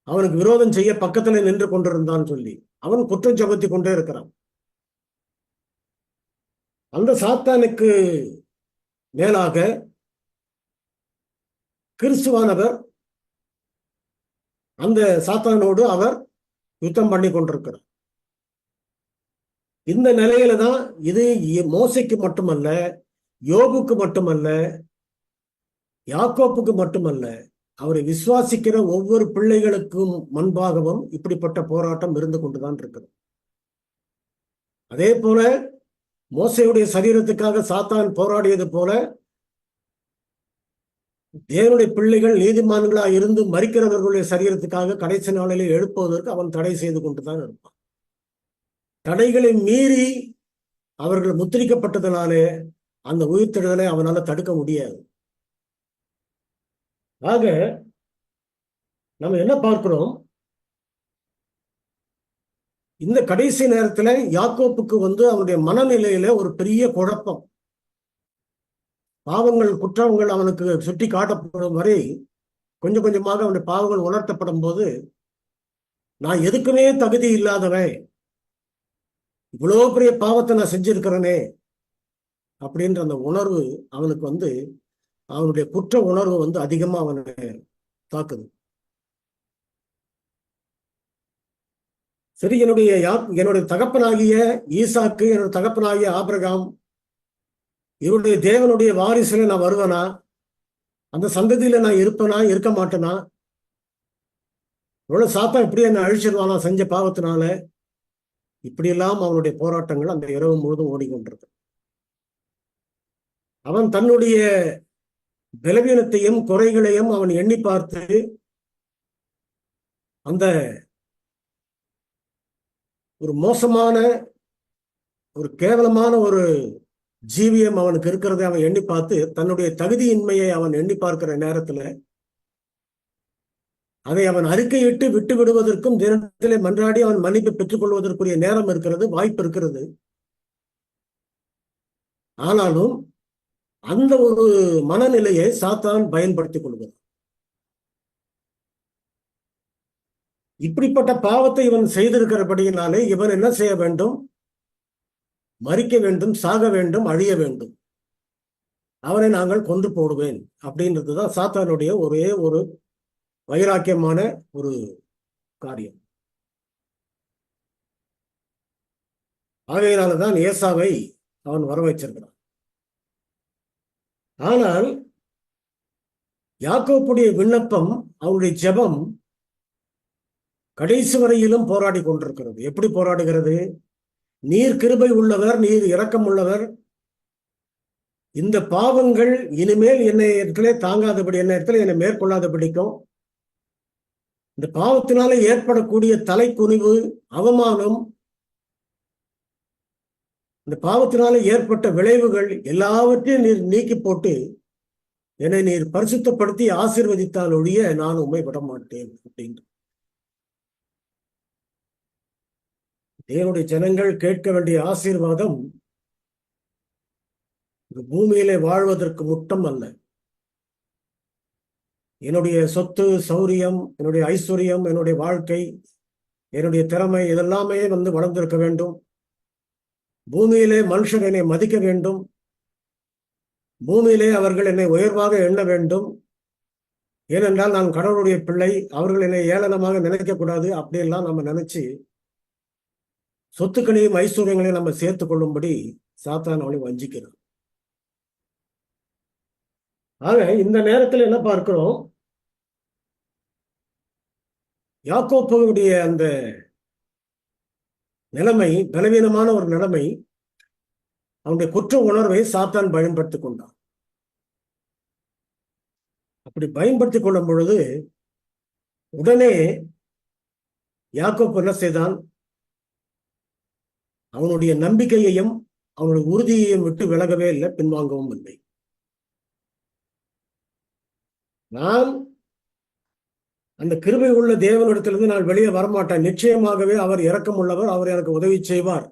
அவனுக்கு விரோதம் செய்ய பக்கத்துல நின்று கொண்டிருந்தான் சொல்லி அவன் குற்றம் சுமத்தி கொண்டே இருக்கிறான். அந்த சாத்தானுக்கு மேலாக கிறிஸ்துவானவர் அந்த சாத்தானோடு அவர் யுத்தம் பண்ணி கொண்டிருக்கிறார். இந்த நிலையில தான் இது மோசைக்கு மட்டுமல்ல, யோபுக்கு மட்டுமல்ல, யாக்கோப்புக்கு மட்டுமல்ல, அவரை விசுவாசிக்கிற ஒவ்வொரு பிள்ளைகளுக்கும் முன்பாகவும் இப்படிப்பட்ட போராட்டம் இருந்து கொண்டுதான் இருக்கிறது. அதே போல மோசையுடைய சரீரத்துக்காக சாத்தான் போராடியது போல தேவனுடைய பிள்ளைகள் நீதிமான்களா இருந்து மரிக்கிறவர்களுடைய சரீரத்துக்காக கடைசி நாளிலே எழுப்புவதற்கு அவன் தடை செய்து கொண்டுதான் இருப்பான். தடைகளை மீறி அவர்கள் முத்திரிக்கப்பட்டதனாலே அந்த உயிர்த்தெழுதலை அவனால தடுக்க முடியாது. ஆக நம்ம என்ன பார்க்கிறோம்? இந்த கடைசி நேரத்துல யாக்கோப்புக்கு அவனுடைய மனநிலையில ஒரு பெரிய குழப்பம். பாவங்கள், குற்றங்கள் அவனுக்கு சுட்டி காட்டப்படும் வரை கொஞ்சம் கொஞ்சமாக அவனுடைய பாவங்கள் உணர்த்தப்படும் போது, நான் எதுக்குமே தகுதி இல்லாதவன், இவ்வளவு பெரிய பாவத்தை நான் செஞ்சிருக்கிறேனே அப்படின்ற அந்த உணர்வு அவனுக்கு அவனுடைய குற்ற உணர்வு அதிகமா அவனை தாக்குது. சரி, என்னுடைய தகப்பனாகிய ஈசாக்கு, என்னுடைய தகப்பனாகிய ஆபிரகாம், இவருடைய தேவனுடைய வாரிசுல நான் வருவேனா? அந்த சந்ததியில நான் இருப்பேனா, இருக்க மாட்டேனா? இவ்வளவு சாத்தா இப்படி என்ன அழிச்சிருவானா செஞ்ச பாவத்தினால? இப்படியெல்லாம் அவனுடைய போராட்டங்கள் அந்த இரவு முழுதும் ஓடிக்கொண்டிருக்கு. அவன் தன்னுடைய பலவீனத்தையும் குறைகளையும் அவன் எண்ணி பார்த்து அந்த ஒரு மோசமான, ஒரு கேவலமான ஒரு ஜீவியம் அவனுக்கு இருக்கிறதை அவன் எண்ணி பார்த்து, தன்னுடைய தகுதியின்மையை அவன் எண்ணி பார்க்கிற நேரத்துல அதை அவன் அறிக்கையிட்டு விட்டு விடுவதற்கும் தினத்திலே மன்றாடி அவன் மன்னிப்பு பெற்றுக் கொள்வதற்குரிய நேரம் இருக்கிறது, வாய்ப்பு இருக்கிறது. ஆனாலும் அந்த ஒரு மனநிலையை சாத்தான் பயன்படுத்திக் கொள்கிறான். இப்படிப்பட்ட பாவத்தை இவன் செய்திருக்கிறபடியினாலே இவன் என்ன செய்ய வேண்டும்? மரிக்க வேண்டும், சாக வேண்டும், அழிய வேண்டும், அவனை நாங்கள் கொன்று போடுவேன் அப்படின்றதுதான் சாத்தானுடைய ஒரே ஒரு வைராக்கியமான ஒரு காரியம். ஆகையினாலதான் ஏசாவை அவன் வர வச்சிருக்கிறான். ஆனால் யாக்கோப்புடைய விண்ணப்பம், அவருடைய ஜெபம் கடைசி வரையிலும் போராடி கொண்டிருக்கிறது. எப்படி போராடுகிறது? நீர் கிருபை உள்ளவர், நீர் இரக்கம் உள்ளவர், இந்த பாவங்கள் இனிமேல் என்னை இடத்துல தாங்காதபடி, என்ன இடத்துல என்னை மேற்கொள்ளாதபடிக்கும், இந்த பாவத்தினால ஏற்படக்கூடிய தலைக்குனிவு, அவமானம், இந்த பாவத்தினால ஏற்பட்ட விளைவுகள் எல்லாவற்றையும் நீர் நீக்கி போட்டு என்னை நீர் பரிசுத்தப்படுத்தி ஆசீர்வதித்தால் ஒழிய நான் உம்மை விட மாட்டேன் அப்படின்னு தேவனுடைய ஜனங்கள் கேட்க வேண்டிய ஆசீர்வாதம் இந்த பூமியிலே வாழ்வதற்கு முட்டம் அல்ல, என்னுடைய சொத்து சௌரியம், என்னுடைய ஐஸ்வர்யம், என்னுடைய வாழ்க்கை, என்னுடைய திறமை இதெல்லாமே வளர்ந்திருக்க வேண்டும். பூமியிலே மனுஷர் என்னை மதிக்க வேண்டும். பூமியிலே அவர்கள் என்னை உயர்வாக எண்ண வேண்டும். ஏனென்றால் நான் கடவுளுடைய பிள்ளை, அவர்கள் என்னை ஏளனமாக நினைக்கக்கூடாது. அப்படியெல்லாம் நம்ம நினைச்சு சொத்துக்களையும் ஐஸ்வர்யங்களையும் நம்ம சேர்த்துக் கொள்ளும்படி சாத்தான் அவளை வஞ்சிக்கிறான். ஆக இந்த நேரத்தில் என்ன பார்க்கிறோம், யாக்கோப்புடைய அந்த நிலைமை பலவீனமான ஒரு நிலைமை, அவனுடைய குற்ற உணர்வை சாத்தான் பயன்படுத்திக் கொண்டான். அப்படி பயன்படுத்திக் கொள்ளும் பொழுது உடனே யாக்கோப்பு என்ன செய்தான், அவனுடைய நம்பிக்கையையும் அவனுடைய உறுதியையும் விட்டு விலகவே இல்லை, பின்வாங்கவும் இல்லை. நான் அந்த கிருபை உள்ள தேவனிடத்திலிருந்து நான் வெளியே வரமாட்டேன். நிச்சயமாகவே அவர் இரக்கம் உள்ளவர், அவர் எனக்கு உதவி செய்வார்.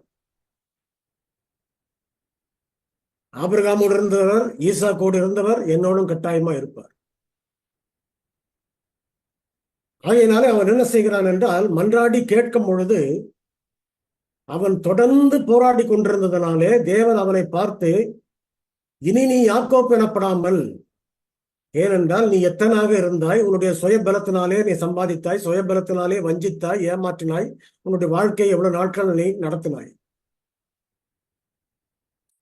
ஆபிரகாமோடு இருந்தவர், ஈசாக்கோடு இருந்தவர், என்னோடும் கட்டாயமா இருப்பார். ஆகையினாலே அவன் என்ன செய்கிறான் என்றால், மன்றாடி கேட்கும் பொழுது அவன் தொடர்ந்து போராடி கொண்டிருந்ததனாலே தேவன் அவனை பார்த்து, இனி நீ யாக்கோப்பு எனப்படாமல், ஏனென்றால் நீ எத்தனாக இருந்தாய், உன்னுடைய சுயபலத்தினாலே நீ சம்பாதித்தாய், சுயபலத்தினாலே வஞ்சித்தாய், ஏமாற்றினாய், உன்னுடைய வாழ்க்கையை எவ்வளவு நாட்கள் நீ நடத்தினாய்.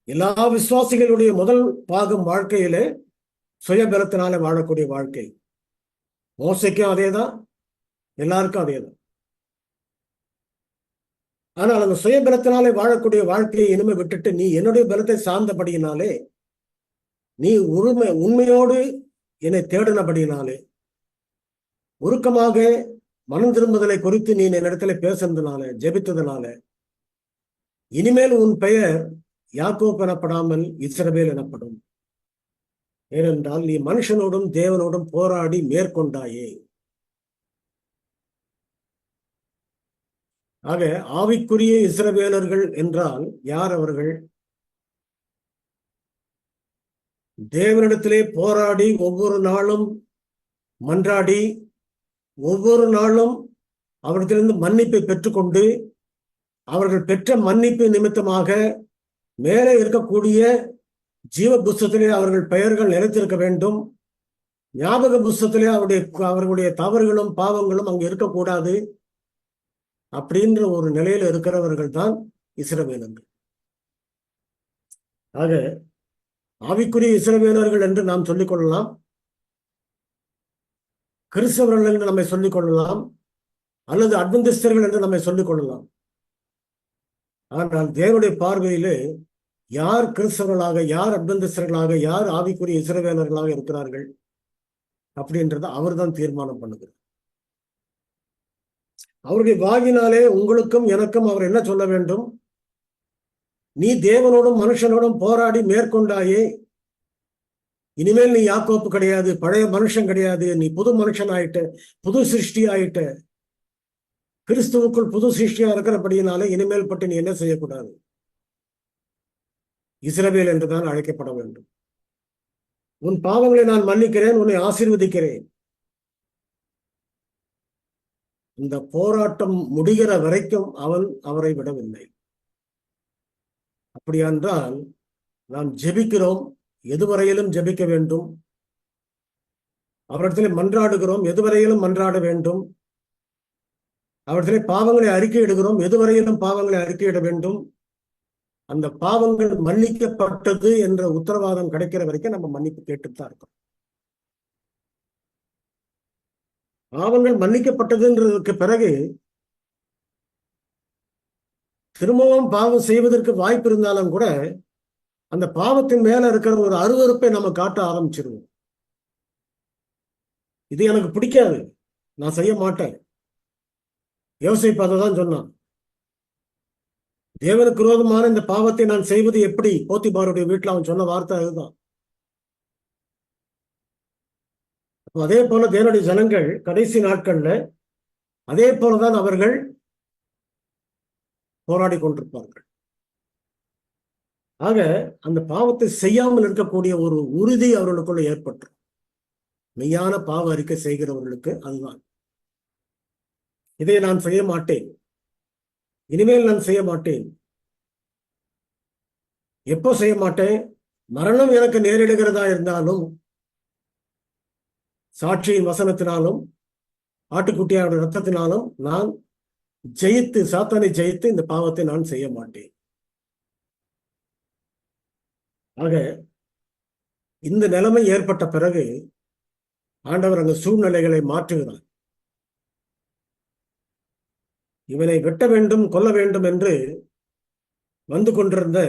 எல்லா விசுவாசிகளுடைய முதல் பாகம் வாழ்க்கையிலே சுயபலத்தினாலே வாழக்கூடிய வாழ்க்கை. மோசைக்கும் அதேதான், எல்லாருக்கும் அதேதான். ஆனால் அந்த சுயபலத்தினாலே வாழக்கூடிய வாழ்க்கையை இனிமே விட்டுட்டு நீ என்னுடைய பலத்தை சார்ந்தபடியினாலே, நீ உண்மையோடு என்னை தேடினபடியினாலே, உருக்கமாக மனம் திரும்புதலை குறித்து நீ என்னிடத்துல பேசுறதுனால, ஜெபித்ததுனால, இனிமேல் உன் பெயர் யாக்கோப் எனப்படாமல் இஸ்ரவேல் எனப்படும். ஏனென்றால் நீ மனுஷனோடும் தேவனோடும் போராடி மேற்கொண்டாயே. ஆக ஆவிக்குரிய இஸ்ரவேலர்கள் என்றால் யார்? அவர்கள் தேவனிடத்திலே போராடி, ஒவ்வொரு நாளும் மன்றாடி, ஒவ்வொரு நாளும் அவரிடத்திலிருந்து மன்னிப்பை பெற்றுக்கொண்டு, அவர்கள் பெற்ற மன்னிப்பு நிமித்தமாக மேலே இருக்கக்கூடிய ஜீவ புஸ்தத்திலே அவர்கள் பெயர்கள் நிலைத்திருக்க வேண்டும். ஞாபக புஸ்தத்திலே அவர்களுடைய தவறுகளும் பாவங்களும் அங்கு இருக்கக்கூடாது. அப்படின்ற ஒரு நிலையில இருக்கிறவர்கள் தான் இஸ்ரவேலர்கள். ஆக ஆவிக்குரிய இஸ்ரவேலர்கள் என்று நாம் சொல்லிக் கொள்ளலாம், கிறிஸ்தவர்கள் என்று நம்மை சொல்லிக் கொள்ளலாம், அல்லது அட்வென்டிஸ்டர்கள் என்று நம்மை சொல்லிக் கொள்ளலாம். ஆனால் தேவனுடைய பார்வையிலே யார் கிறிஸ்தவர்களாக, யார் அட்வென்டிஸ்டர்களாக, யார் ஆவிக்குரிய இஸ்ரவேலர்களாக இருக்கிறார்கள் அப்படின்றத அவர் தான் தீர்மானம் பண்ணுகிறார். அவருடைய வாயினாலே உங்களுக்கும் எனக்கும் அவர் என்ன சொல்ல வேண்டும்? நீ தேவனோடும் மனுஷனோடும் போராடி மேற்கொண்டாயே, இனிமேல் நீ யாக்கோப்பு கிடையாது, பழைய மனுஷன் கிடையாது, நீ புது மனுஷன் ஆயிட்ட, புது சிருஷ்டி ஆயிட்ட, கிறிஸ்துவுக்குள் புது சிருஷ்டியா இருக்கிறபடியினாலே இனிமேல் பட்டு நீ என்ன செய்யக்கூடாது? இஸ்ரவேல் என்றுதான் அழைக்கப்பட வேண்டும். உன் பாவங்களை நான் மன்னிக்கிறேன், உன்னை ஆசீர்வதிக்கிறேன். இந்த போராட்டம் முடிகிற வரைக்கும் அவரை விடவில்லை. அப்படியென்றால் நாம் ஜெபிக்கிறோம், எதுவரையிலும் ஜெபிக்க வேண்டும். அவரிடத்திலே மன்றாடுகிறோம், எதுவரையிலும் மன்றாட வேண்டும். அவரிடத்திலே பாவங்களை அறிக்கையிடுகிறோம், எதுவரையிலும் பாவங்களை அறிக்கையிட வேண்டும். அந்த பாவங்கள் மன்னிக்கப்பட்டது என்ற உத்தரவாதம் கிடைக்கிற வரைக்கும் நம்ம மன்னிப்பு கேட்டுத்தான் இருக்கோம். பாவங்கள் மன்னிக்கப்பட்டதுன்றதுக்கு பிறகு திரும்பவும் பாவம் செய்வதற்கு வாய்ப்பு இருந்தாலும் கூட அந்த பாவத்தின் மேல இருக்கிற ஒரு அருவருப்பை நம்ம காட்ட ஆரம்பிச்சிருவோம். இது எனக்கு பிடிக்காது, நான் செய்ய மாட்டேன். யோசிப்பு அதை தான் சொன்னான். தேவனுக்கு விரோதமான இந்த பாவத்தை நான் செய்வது எப்படி? போத்திபாருடைய வீட்டுல அவன் சொன்ன வார்த்தை அதுதான். அதே போல தேவனுடைய ஜனங்கள் கடைசி நாட்கள்ல அதே போலதான் அவர்கள் போராடி கொண்டிருப்பார்கள். ஆக அந்த பாவத்தை செய்யாமல் இருக்கக்கூடிய ஒரு உறுதி அவர்களுக்குள்ள ஏற்பட்டு, மெய்யான பாவ அறிக்கை செய்கிறவர்களுக்கு அதுதான். இதை நான் செய்ய மாட்டேன், இனிமேல் நான் செய்ய மாட்டேன். எப்போ செய்ய மாட்டேன்? மரணம் எனக்கு நேரிடுகிறதா இருந்தாலும், சாட்சியின் வசனத்தினாலும் ஆட்டுக்குட்டியோட ரத்தத்தினாலும் நான் ஜெயித்து, சாத்தானை ஜெயித்து இந்த பாவத்தை நான் செய்ய மாட்டேன். ஆக இந்த நிலைமை ஏற்பட்ட பிறகு ஆண்டவர் அந்த சூழ்நிலைகளை மாற்றுகிறார். இவனை வெட்ட வேண்டும், கொல்ல வேண்டும் என்று வந்து கொண்டிருந்த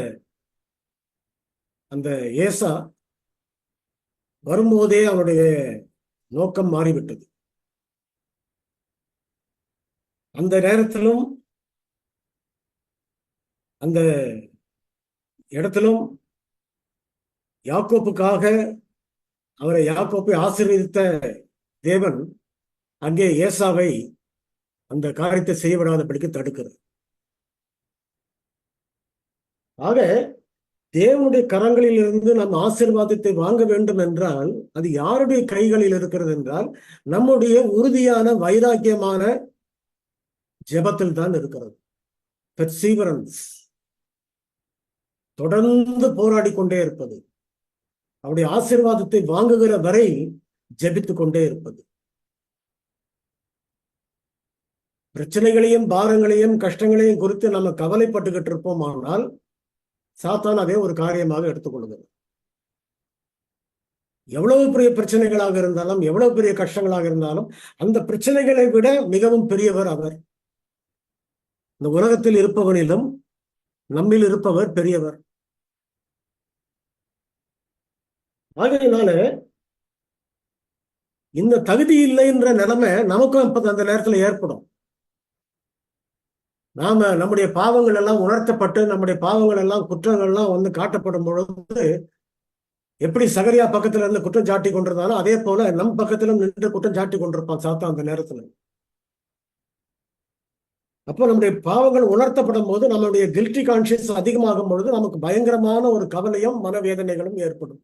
அந்த ஏசா வரும்போதே அவனுடைய நோக்கம் மாறிவிட்டது. அந்த நேரத்திலும் அந்த இடத்திலும் யாக்கோப்புக்காக யாக்கோப்பை ஆசீர்வதித்த தேவன் அங்கே ஏசாவை அந்த காரியத்தை செய்ய விடாதபடிக்கு தடுக்கிறது. ஆக தேவனுடைய கரங்களில் இருந்து நம் ஆசீர்வாதத்தை வாங்க வேண்டும் என்றால் அது யாருடைய கைகளில் இருக்கிறது என்றால் நம்முடைய உறுதியான வைராக்கியமான ஜெபத்தில் தான் இருக்கிறது. பெர்சீவரன்ஸ், தொடர்ந்து போராடி கொண்டே இருப்பது, அவருடைய ஆசீர்வாதத்தை வாங்குகிற வரை ஜெபித்துக் கொண்டே இருப்பது. பிரச்சனைகளையும் பாரங்களையும் கஷ்டங்களையும் குறித்து நம்ம கவலைப்பட்டுக்கிட்டு இருப்போம். ஆனால் சாத்தான் அதே ஒரு காரியமாக எடுத்துக்கொள்கிறது. எவ்வளவு பெரிய பிரச்சனைகளாக இருந்தாலும், எவ்வளவு பெரிய கஷ்டங்களாக இருந்தாலும், அந்த பிரச்சனைகளை விட மிகவும் பெரியவர் அவர். இந்த உலகத்தில் இருப்பவனிலும் நம்மில் இருப்பவர் பெரியவர். ஆகையினால இந்த தகுதி இல்லை என்ற நிலைமை நமக்கும் அப்ப அந்த நேரத்துல ஏற்படும். நாம நம்முடைய பாவங்கள் எல்லாம் உணர்த்தப்பட்டு நம்முடைய பாவங்கள் எல்லாம் குற்றங்கள் எல்லாம் வந்து காட்டப்படும் பொழுது எப்படி சகரியா பக்கத்துல இருந்து குற்றம் சாட்டி கொண்டிருந்தாலும் அதே போல நம் பக்கத்திலும் நின்று குற்றம் சாட்டி கொண்டிருப்பான் சாத்தான் அந்த நேரத்துல. அப்போ நம்முடைய பாவங்கள் உணர்த்தப்படும் போது நம்மளுடைய கில்ட்டி கான்சியஸ் அதிகமாகும் பொழுது நமக்கு பயங்கரமான ஒரு கவலையும் மனவேதனைகளும் ஏற்படும்.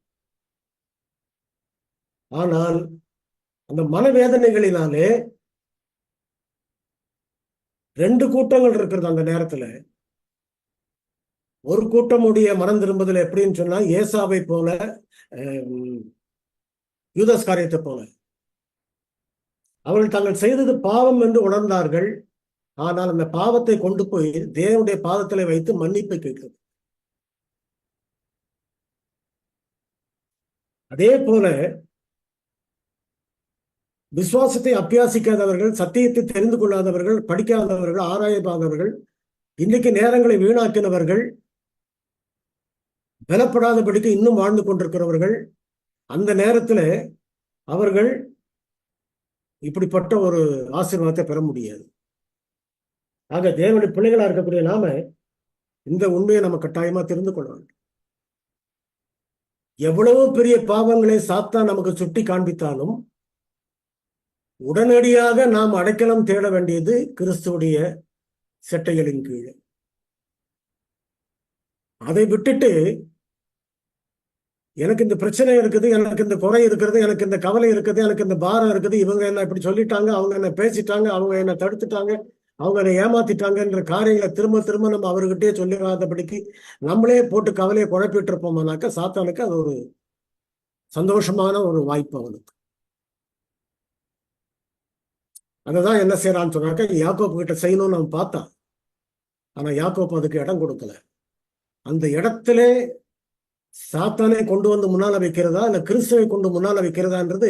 ஆனால் அந்த மனவேதனைகளினாலே ரெண்டு கூட்டங்கள் இருக்கிறது அந்த நேரத்துல. ஒரு கூட்டமுடைய மனம் திரும்புதல் எப்படின்னு சொன்னா ஏசாவை போல, யூதாஸ் காரியத்தை போல அவர்கள் தாங்கள் செய்தது பாவம் என்று உணர்ந்தார்கள். ஆனால் அந்த பாவத்தை கொண்டு போய் தேவனுடைய பாதத்திலே வைத்து மன்னிப்பை கேட்கிறது. அதே போல விசுவாசத்தை அபியாசிக்காதவர்கள், சத்தியத்தை தெரிந்து கொள்ளாதவர்கள், படிக்காதவர்கள், ஆராயாதவர்கள், இன்னைக்கு நேரங்களை வீணாக்கினவர்கள், பலப்படாதபடிக்கு இன்னும் வாழ்ந்து கொண்டிருக்கிறவர்கள், அந்த நேரத்துல அவர்கள் இப்படிப்பட்ட ஒரு ஆசீர்வாதத்தை பெற முடியாது. ஆக தேவனுடைய பிள்ளைகளா இருக்கக்கூடிய நாம இந்த உண்மையை நம்ம கட்டாயமா தெரிந்து கொள்ள வேண்டும். எவ்வளவு பெரிய பாவங்களை சாத்தான் நமக்கு சுட்டி காண்பித்தாலும் உடனடியாக நாம் அடைக்கலம் தேட வேண்டியது கிறிஸ்துவுடைய செட்டைகளின் கீழே. அதை விட்டுட்டு எனக்கு இந்த பிரச்சனை இருக்குது, எனக்கு இந்த குறை இருக்கிறது, எனக்கு இந்த கவலை இருக்குது, எனக்கு இந்த பாரம் இருக்குது, இவங்க என்ன இப்படி சொல்லிட்டாங்க, அவங்க என்ன பேசிட்டாங்க, அவங்க என்ன தடுத்துட்டாங்க, அவங்க என்னை ஏமாத்திட்டாங்கன்ற காரியங்களை திரும்ப திரும்ப நம்ம அவர்கிட்டயே சொல்லிடாதபடிக்கு நம்மளே போட்டு கவலையை குழப்பிட்டு இருப்போம்னாக்கா சாத்தானுக்கு அது ஒரு சந்தோஷமான ஒரு வாய்ப்பு அவனுக்கு. அததான் என்ன செய்யறான்னு சொன்னாக்கா யாக்கோப்பு கிட்ட செய்யணும்னு நம்ம பார்த்தான். ஆனா யாக்கோப்பு அதுக்கு இடம் கொடுக்கல. அந்த இடத்துல சாத்தானே கொண்டு வந்து முன்னால வைக்கிறதா இல்ல கிறிஸ்துவை கொண்டு முன்னால வைக்கிறதான்றது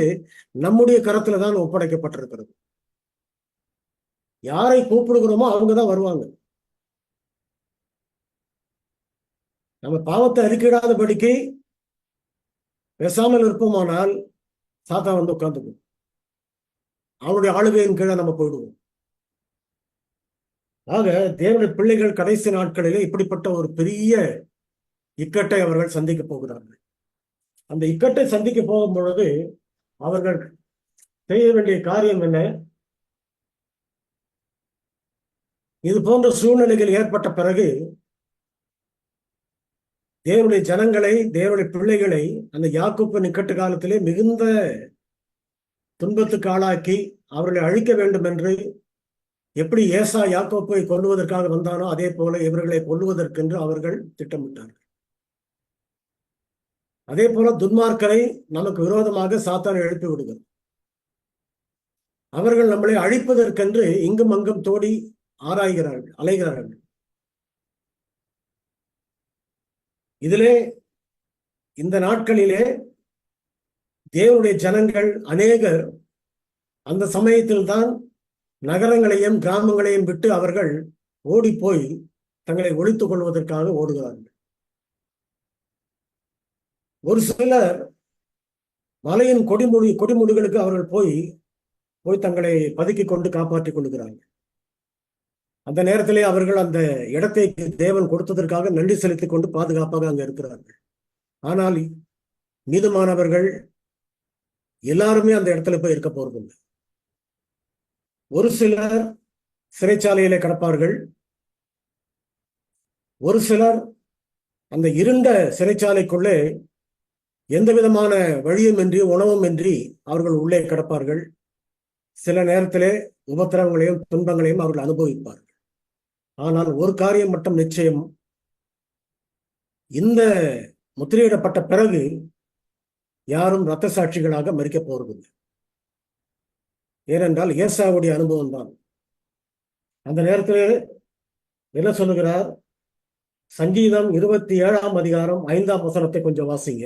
நம்முடைய கரத்துல தான் ஒப்படைக்கப்பட்டிருக்கிறது. யாரை கூப்பிடுகிறோமோ அவங்கதான் வருவாங்க. நம்ம பாவத்தை அறிக்கையிடாதபடிக்கு பேசாமல் இருப்போமானால் சாத்தான் வந்து உட்கார்ந்துக்கும். அவனுடைய ஆளுகையின் கீழே நம்ம போயிடுவோம். ஆக தேவனுடைய பிள்ளைகள் கடைசி நாட்களிலே இப்படிப்பட்ட ஒரு பெரிய இக்கட்டை அவர்கள் சந்திக்க போகிறார்கள். அந்த இக்கட்டை சந்திக்க போகும் பொழுது அவர்கள் செய்ய வேண்டிய காரியம் என்ன? இது போன்ற சூழ்நிலைகள் ஏற்பட்ட பிறகு தேவனுடைய ஜனங்களை, தேவனுடைய பிள்ளைகளை அந்த யாக்கோப்பு இக்கட்டு காலத்திலே மிகுந்த துன்பத்துக்கு ஆளாக்கி அவர்களை அழிக்க வேண்டும் என்று எப்படி ஏசா யாக்கோப்பை கொல்லுவதற்காக வந்தானோ அதே போல இவர்களை கொல்லுவதற்கென்று அவர்கள் திட்டமிட்டார்கள். அதே போல துன்மார்க்கரை நமக்கு விரோதமாக சாத்தான் எழுப்பி விடுகிறார். அவர்கள் நம்மளை அழிப்பதற்கென்று இங்கும் அங்கும் தோடி ஆராய்கிறார்கள், அலைகிறார்கள். இதிலே இந்த நாட்களிலே தேவனுடைய ஜனங்கள் அநேகர் அந்த சமயத்தில் தான் நகரங்களையும் கிராமங்களையும் விட்டு அவர்கள் ஓடி போய் தங்களை ஒழித்துக் கொள்வதற்காக ஓடுகிறார்கள். ஒரு சிலர் மலையின் கொடிமுடிகளுக்கு அவர்கள் போய் தங்களை பதுக்கிக் கொண்டு காப்பாற்றிக் கொள்கிறார்கள். அந்த நேரத்திலே அவர்கள் அந்த இடத்தை தேவன் கொடுத்ததற்காக நன்றி செலுத்திக் கொண்டு பாதுகாப்பாக அங்க இருக்கிறார்கள். ஆனால் மீதமானவர்கள் எல்லாருமே அந்த இடத்துல போய் இருக்க போறதில்லை. ஒரு சிலர் சிறைச்சாலையிலே கிடப்பார்கள். ஒரு சிலர் அந்த இருண்ட சிறைச்சாலைக்குள்ளே எந்த விதமான வழியும் இன்றி உணவும் இன்றி அவர்கள் உள்ளே கிடப்பார்கள். சில நேரத்திலே உபத்திரவங்களையும் துன்பங்களையும் அவர்கள் அனுபவிப்பார்கள். ஆனால் ஒரு காரியம் மட்டும் நிச்சயம், இந்த முத்திரையிடப்பட்ட பிறகு யாரும் இரத்த சாட்சிகளாக மரிக்கப் போவதில்லை. ஏனென்றால் ஏசாவுடைய அனுபவம் தான். அந்த நேரத்தில் என்ன சொல்லுகிறார்? சங்கீதம் 27 அதிகாரம் 5 வசனத்தை கொஞ்சம் வாசிங்க.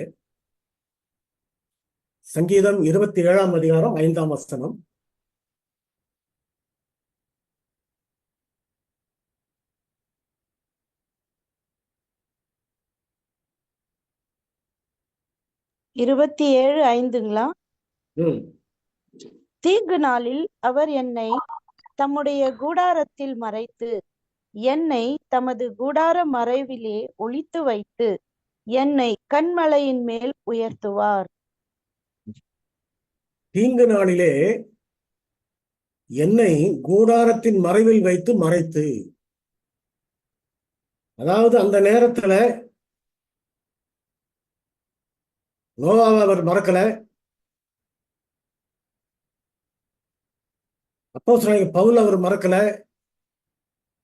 சங்கீதம் 27 அதிகாரம் 5 வசனம். இருபத்தி 5:5ங்களா? தீங்கு நாளில் அவர் என்னை தம்முடைய கூடாரத்தில் மறைத்து, என்னை தமது கூடார மறைவிலே ஒளித்து வைத்து, என்னை கன்மலையின் மேல் உயர்த்துவார். தீங்கு நாளிலே என்னை கூடாரத்தின் மறைவில் வைத்து மறைத்து, அதாவது அந்த நேரத்துல நோவாவை அவர் மறக்கல, அப்போஸ்தலனாகிய பவுல் அவர் மறக்கல,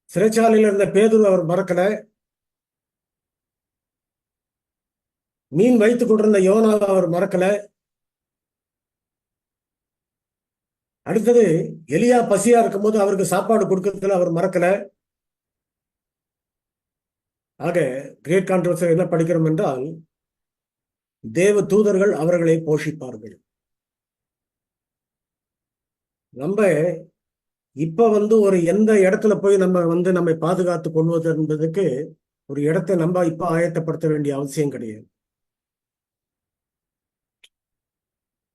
சிறைச்சாலையில் இருந்த பேதுரு அவர் மறக்கல, மீன் வைத்துக் கொண்டிருந்த யோனாவை அவர் மறக்கல. அடுத்தது எலியா பசியா இருக்கும் போது அவருக்கு சாப்பாடு கொடுக்கறதுல அவர் மறக்கல. ஆக கிரேட் கான்ட்ரவர்சி என்ன படிக்கிறோம் என்றால், தேவ தூதர்கள் அவர்களை போஷிப்பார்கள். நம்ம இப்ப ஒரு எந்த இடத்துல போய் நம்ம நம்மை பாதுகாத்து கொள்வது என்பதுக்கு ஒரு இடத்தை நம்ம இப்ப ஆயத்தப்படுத்த வேண்டிய அவசியம் கிடையாது.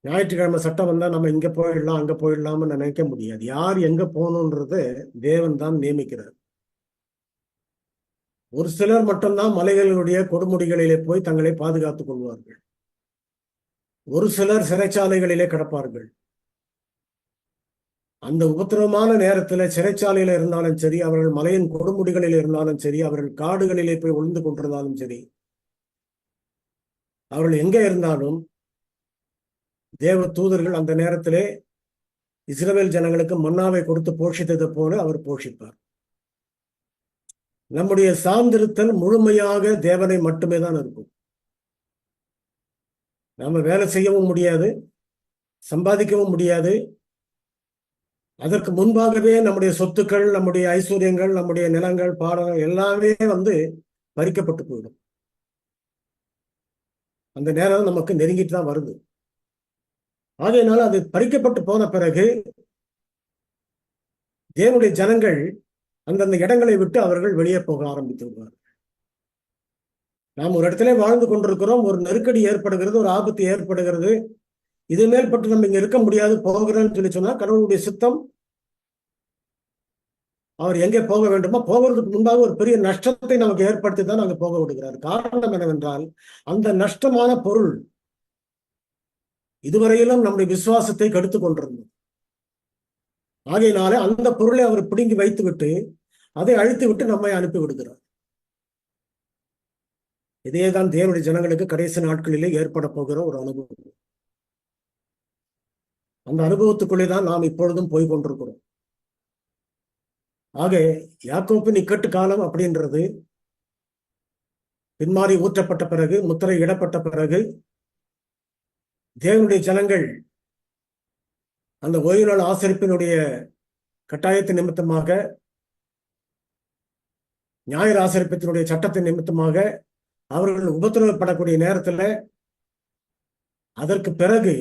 ஞாயிற்றுக்கிழமை சட்டம் வந்தா நம்ம இங்க போயிடலாம் அங்க போயிடலாம்னு நினைக்க முடியாது. யார் எங்க போகணுன்றது தேவன் தான் நியமிக்கிறார். ஒரு சிலர் மட்டும்தான் மலைகளுடைய கொடுமுடிகளிலே போய் தங்களை பாதுகாத்துக் கொள்வார்கள். ஒரு சிலர் சிறைச்சாலைகளிலே கிடப்பார்கள். அந்த உபத்திரவமான நேரத்துல சிறைச்சாலையில இருந்தாலும் சரி, அவர்கள் மலையின் கொடுமுடிகளில் இருந்தாலும் சரி, அவர்கள் காடுகளிலே போய் ஒளிந்து கொண்டிருந்தாலும் சரி, அவர்கள் எங்க இருந்தாலும் தேவ தூதர்கள் அந்த நேரத்திலே இஸ்ரவேல் ஜனங்களுக்கு மன்னாவை கொடுத்து போஷித்தது போல அவர் போஷிப்பார். நம்முடைய சார்ந்திருத்தல் முழுமையாக தேவனை மட்டுமே தான் இருக்கும். நாம வேலை செய்யவும் முடியாது, சம்பாதிக்கவும் முடியாது. அதற்கு முன்பாகவே நம்முடைய சொத்துக்கள், நம்முடைய ஐஸ்வர்யங்கள், நம்முடைய நிலங்கள், பாடங்கள் எல்லாமே பறிக்கப்பட்டு போயிடும். அந்த நேரம் நமக்கு நெருங்கிட்டு தான் வருது. ஆகையினால அது பறிக்கப்பட்டு போன பிறகு தேவனுடைய ஜனங்கள் அந்தந்த இடங்களை விட்டு அவர்கள் வெளியே போக ஆரம்பித்து விடுவார்கள். நாம் ஒரு இடத்துல வாழ்ந்து கொண்டிருக்கிறோம், ஒரு நெருக்கடி ஏற்படுகிறது, ஒரு ஆபத்து ஏற்படுகிறது, இது மேற்பட்டு நம்ம இங்க இருக்க முடியாது, போகிறோம்னு சொன்னா கடவுளுடைய சித்தம் அவர் எங்கே போக வேண்டுமோ போகிறதுக்கு முன்பாக ஒரு பெரிய நஷ்டத்தை நமக்கு ஏற்படுத்தி தான் அங்க போக விடுகிறார். காரணம் என்னவென்றால், அந்த நஷ்டமான பொருள் இதுவரையிலும் நம்முடைய விசுவாசத்தை கெடுத்துக் கொண்டிருந்தது. ஆகையினாலே அந்த பொருளை அவர் பிடுங்கி வைத்து விட்டு அதை அழித்து விட்டு நம்மை அனுப்பி விடுகிறார். இதேதான் தேவனுடைய ஜனங்களுக்கு கடைசி நாட்களிலே ஏற்பட போகிற ஒரு அனுபவம். அந்த அனுபவத்துக்குள்ளே தான் நாம் இப்பொழுதும் போய் கொண்டிருக்கிறோம். ஆக யாக்கோப்பின் இக்கட்டு காலம் அப்படின்றது பின்மாறி ஊற்றப்பட்ட பிறகு, முத்திரை இடப்பட்ட பிறகு, தேவனுடைய ஜனங்கள் அந்த ஓய்வு நாள் ஆசரிப்பினுடைய கட்டாயத்தின் நிமித்தமாக, ஞாயிறு ஆசரிப்பத்தினுடைய சட்டத்தின் நிமித்தமாக அவர்கள் உபத்திரவப்படக்கூடிய நேரத்தில், அதற்கு பிறகு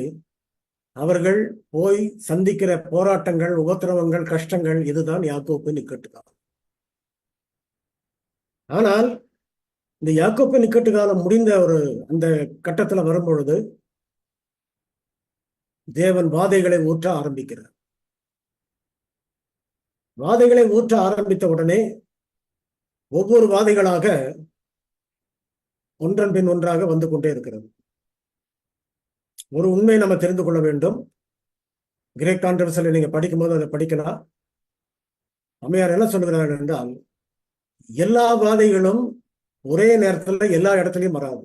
அவர்கள் போய் சந்திக்கிற போராட்டங்கள், உபத்திரவங்கள், கஷ்டங்கள், இதுதான் யாக்கோப்பின் இக்கட்டு காலம். ஆனால் இந்த யாக்கோப்பின் இக்கட்டு காலம் முடிந்த அந்த கட்டத்தில் வரும்பொழுது தேவன் வாதைகளை ஊற்ற ஆரம்பிக்கிறார். வாதைகளை ஊற்ற ஆரம்பித்த உடனே ஒவ்வொரு வாதைகளாக ஒன்றன் பின் ஒன்றாக வந்து கொண்டே இருக்கிறது. ஒரு உண்மையை நம்ம தெரிந்து கொள்ள வேண்டும். கிரேக் கான்ட்ரவர்சியில் நீங்க படிக்கும்போது அதை படிக்கலாம். அம்மையார் என்ன சொல்லுகிறார்கள் என்றால், எல்லா வாதைகளும் ஒரே நேரத்தில் எல்லா இடத்துலையும் வராது.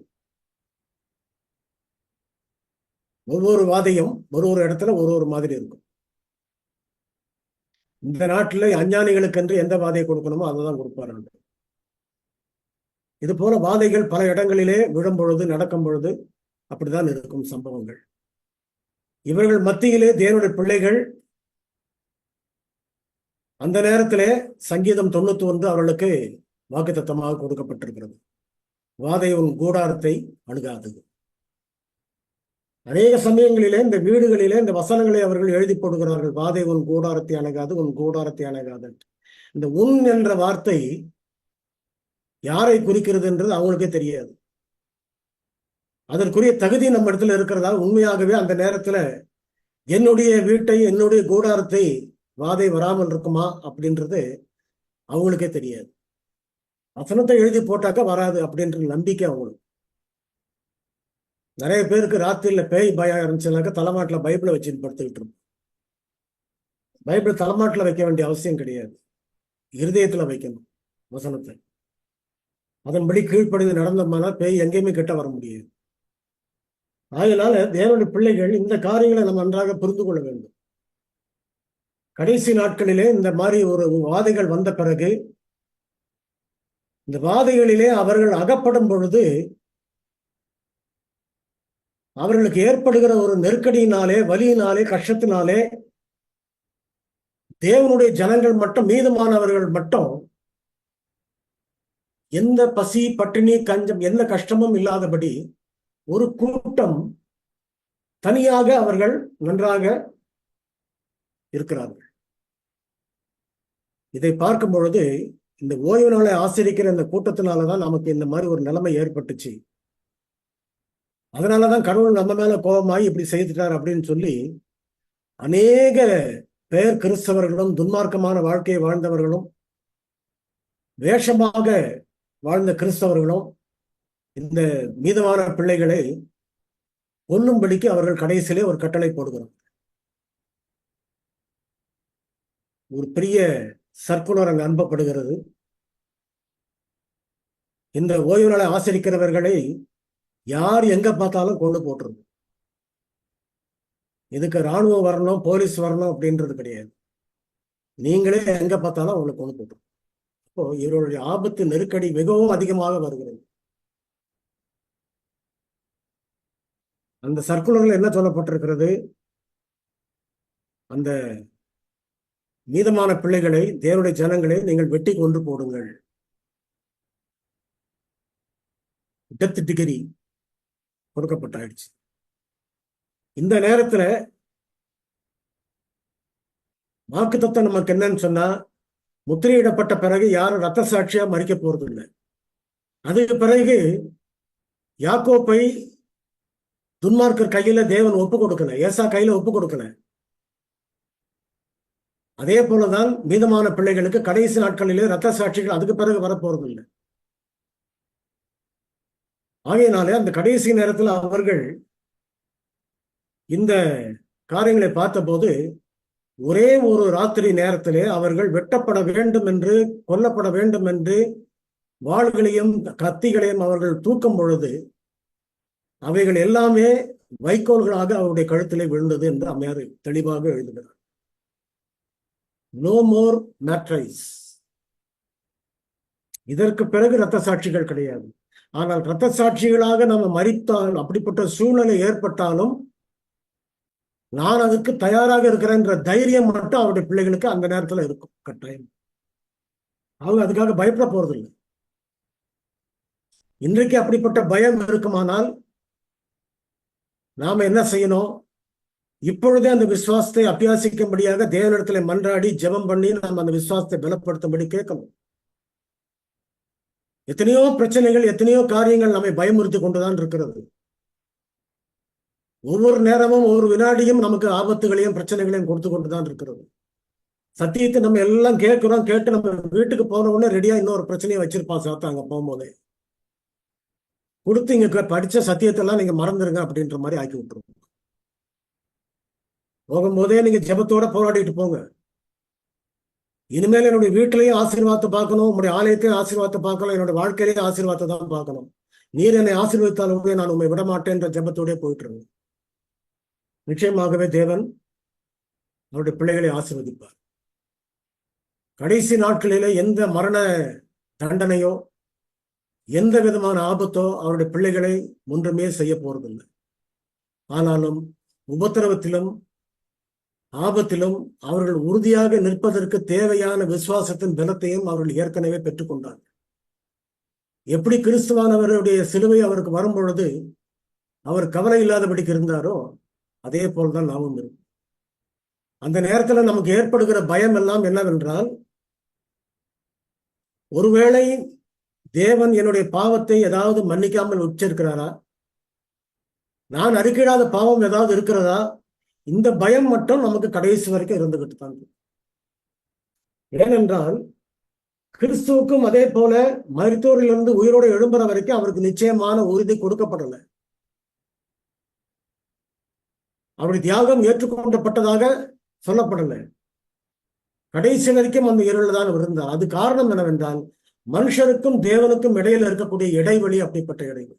ஒவ்வொரு வாதையும் ஒரு இடத்துல ஒரு மாதிரி இருக்கும். இந்த நாட்டில் அஞ்ஞானிகளுக்கு என்று எந்த வாதையை கொடுக்கணுமோ அதை தான் கொடுப்பார்கள். இது போல வாதைகள் பல இடங்களிலே விழும் பொழுது, நடக்கும் பொழுது அப்படிதான் இருக்கும் சம்பவங்கள். இவர்கள் மத்தியிலே தேவனுடைய பிள்ளைகள் அந்த நேரத்திலே சங்கீதம் 91 அவர்களுக்கு வாக்குத்தத்தமாக கொடுக்கப்பட்டிருக்கிறது. வாதை உன் கூடாரத்தை அணுகாது. அநேக சமயங்களிலே இந்த வீடுகளிலே இந்த வசனங்களை அவர்கள் எழுதி போடுகிறார்கள். வாதை உன் கூடாரத்தை அணுகாது, உன் கூடாரத்தை அணுகாது. இந்த உன் என்ற வார்த்தை யாரை குறிக்கிறது என்றது அவங்களுக்கே தெரியாது. அதற்குரிய தகுதி நம்ம இடத்துல இருக்கிறதா? உண்மையாகவே அந்த நேரத்துல என்னுடைய வீட்டை, என்னுடைய கூடாரத்தை வாதை வராமல் இருக்குமா அப்படின்றது அவங்களுக்கே தெரியாது. வசனத்தை எழுதி போட்டாக்கா வராது அப்படின்ற நம்பிக்கை அவங்களுக்கு. நிறைய பேருக்கு ராத்திரியில பேய் பயம் இருந்துச்சுனாக்கா தலைமாட்டில் பைபிளை வச்சுட்டு படுத்துக்கிட்டு இருக்கும். பைபிள் தலைமாட்டில் வைக்க வேண்டிய அவசியம் கிடையாது, இருதயத்துல வைக்கணும் வசனத்தை. அதன்படி கீழ்ப்படிந்து நடந்தோம்னா பேய் எங்கேயுமே கிட்ட வர முடியாது. அதனால தேவனுடைய பிள்ளைகள் இந்த காரியங்களை நம்ம நன்றாக புரிந்து கொள்ள வேண்டும். கடைசி நாட்களிலே இந்த மாதிரி ஒரு வாதைகள் வந்த பிறகு, இந்த வாதைகளிலே அவர்கள் அகப்படும் பொழுது அவர்களுக்கு ஏற்படுகிற ஒரு நெருக்கடியினாலே, வலியினாலே, கஷ்டத்தினாலே தேவனுடைய ஜனங்கள் மட்டும், மீதமானவர்கள் மட்டும் எந்த பசி, பட்டினி, கஞ்சம், எந்த கஷ்டமும் இல்லாதபடி ஒரு கூட்டம் தனியாக அவர்கள் நன்றாக இருக்கிறார்கள். இதை பார்க்கும் பொழுது இந்த ஓய்வு நாளை ஆசிரிக்கிற இந்த கூட்டத்தினாலதான் நமக்கு இந்த மாதிரி ஒரு நிலைமை ஏற்பட்டுச்சு. அதனாலதான் கடவுள் நம்ம மேல கோபமாய் இப்படி செய்துட்டார் அப்படின்னு சொல்லி அநேக பேர் கிறிஸ்தவர்களும், துன்மார்க்கமான வாழ்க்கையை வாழ்ந்தவர்களும், வேஷமாக வாழ்ந்த கிறிஸ்தவர்களும் இந்த மீதமான பிள்ளைகளை கொல்லும்படிக்கு அவர்கள் கடைசியிலே ஒரு கட்டளை போடுகிறார். ஒரு பெரிய சர்க்குலர் அங்கு அனுப்பப்படுகிறது. இந்த ஓய்வு நாளை ஆசரிக்கிறவர்களை யார் எங்க பார்த்தாலும் கொண்டு போட்டுருது. இதுக்கு ராணுவம் வரணும், போலீஸ் வரணும் அப்படின்றது கிடையாது. நீங்களே எங்க பார்த்தாலும் அவங்களை கொண்டு போட்டுரும். இப்போ இவர்களுடைய ஆபத்து, நெருக்கடி மிகவும் அதிகமாக வருகிறது. அந்த சர்க்குலர்ல என்ன சொல்லப்பட்டிருக்கிறது? அந்த மீதமான பிள்ளைகளை, தேவனுடைய ஜனங்களை நீங்கள் வெட்டி கொண்டு போடுங்கள். டெத் டிகிரி கொடுக்கப்பட்டாயிடுச்சு. இந்த நேரத்துல வாக்குத்தத்தம் நமக்கு என்னன்னு சொன்னா, முத்திரையிடப்பட்ட பிறகு யாரும் ரத்த சாட்சியா மறிக்க போறது இல்லை. அதுக்கு பிறகு யாக்கோப்பை துன்மார்க்கர் கையில தேவன் ஒப்பு கொடுக்கல, ஏசா கையில ஒப்பு கொடுக்கல. அதே போலதான் மீதமான பிள்ளைகளுக்கு கடைசி நாட்களிலே ரத்த சாட்சிகள் அதுக்கு பிறகு வரப்போறது இல்லை. ஆகையினாலே அந்த கடைசி நேரத்தில் அவர்கள் இந்த காரியங்களை பார்த்தபோது ஒரே ஒரு ராத்திரி நேரத்திலே அவர்கள் வெட்டப்பட வேண்டும் என்று, கொல்லப்பட வேண்டும் என்று வாள்களையும் கத்திகளையும் அவர்கள் தூக்கும் பொழுது அவைகள் எல்லாமே வைக்கோல்களாக அவருடைய கழுத்திலே விழுந்தது என்று அம்மையார் தெளிவாக எழுதுகிறார். No more matrice. இதற்கு பிறகு இரத்த சாட்சிகள் கிடையாது. ஆனால் இரத்த சாட்சிகளாக நம்ம மரித்தால், அப்படிப்பட்ட சூழ்நிலை ஏற்பட்டாலும் நான் அதுக்கு தயாராக இருக்கிறேன்ற தைரியம் மட்டும் அவருடைய பிள்ளைகளுக்கு அந்த நேரத்துல இருக்கும். கட்டாயம் அவங்க அதுக்காக பயப்பட போறதில்லை. இன்றைக்கு அப்படிப்பட்ட பயம் இருக்குமானால் நாம என்ன செய்யணும்? இப்பொழுதே அந்த விசுவாசத்தை அபியாசிக்கும்படியாக தேவனிடத்துல மன்றாடி ஜெபம் பண்ணி நாம் அந்த விசுவாசத்தை பலப்படுத்தும்படி கேட்கணும். எத்தனையோ பிரச்சனைகள், எத்தனையோ காரியங்கள் நம்மை பயமுறுத்தி கொண்டுதான் இருக்கிறது. ஒவ்வொரு நேரமும் ஒவ்வொரு வினாடியும் நமக்கு ஆபத்துகளையும் பிரச்சனைகளையும் கொடுத்து கொண்டுதான் இருக்கிறது. சத்தியத்தை நம்ம எல்லாம் கேட்கிறோம். கேட்டு நம்ம வீட்டுக்கு போன உடனே ரெடியா இன்னொரு பிரச்சனையை வச்சிருப்பான் சாத்தாங்க. போகும்போதே கொடுத்து இங்க படிச்ச சத்தியத்தை எல்லாம் நீங்க மறந்துருங்க அப்படின்ற மாதிரி ஆக்கி விட்டுருவோம். போகும்போதே நீங்க ஜெபத்தோட போராடிட்டு போங்க. இனிமேல் என்னுடைய வீட்டிலையும் ஆசீர்வாதத்தை பார்க்கணும், உங்களுடைய ஆலயத்தையும் ஆசீர்வாதத்தை பார்க்கணும், என்னுடைய வாழ்க்கையிலேயும் ஆசீர்வாதத்தை தான் பார்க்கணும். நீர் என்னை ஆசீர்வதித்தாலுமே நான் உண்மை விட மாட்டேன்ற ஜெபத்தோடய போயிட்டு இருங்க. நிச்சயமாகவே தேவன் அவருடைய பிள்ளைகளை ஆசீர்வதிப்பார். கடைசி நாட்களிலே எந்த மரண தண்டனையோ எந்த விதமான ஆபத்தோ அவருடைய பிள்ளைகளை ஒன்றுமே செய்ய போறதில்லை. ஆனாலும் உபத்திரவத்திலும் ஆபத்திலும் அவர்கள் உறுதியாக நிற்பதற்கு தேவையான விசுவாசத்தின் பலத்தையும் அவர்கள் ஏற்கனவே பெற்றுக்கொண்டார்கள். எப்படி கிறிஸ்துவானவருடைய சிலுவை அவருக்கு வரும் பொழுது அவர் கவலை இல்லாதபடிக்கு இருந்தாரோ அதே போல்தான் நாமும் இருக்கும். அந்த நேரத்துல நமக்கு ஏற்படுகிற பயம் எல்லாம் என்னவென்றால், ஒருவேளை தேவன் என்னுடைய பாவத்தை ஏதாவது மன்னிக்காமல் உச்சரிக்கிறாரா, நான் அறிக்கையிடாத பாவம் ஏதாவது இருக்கிறதா, இந்த பயம் மட்டும் நமக்கு கடைசி வரைக்கும் இருந்துகிட்டு தான். ஏனென்றால் கிறிஸ்துவுக்கும் அதே போல மரித்தோரிலிருந்து உயிரோடு எழும்புற வரைக்கும் அவருக்கு நிச்சயமான உறுதி கொடுக்கப்படலை. அவருடைய தியாகம் ஏற்றுக்கொள்ளப்பட்டதாக சொல்லப்படலை. கடைசி வரைக்கும் அந்த இருளில் தான் இருந்தார். அது காரணம் என்னவென்றால், மனுஷருக்கும் தேவனுக்கும் இடையில இருக்கக்கூடிய இடைவெளி அப்படிப்பட்ட இடைவெளி.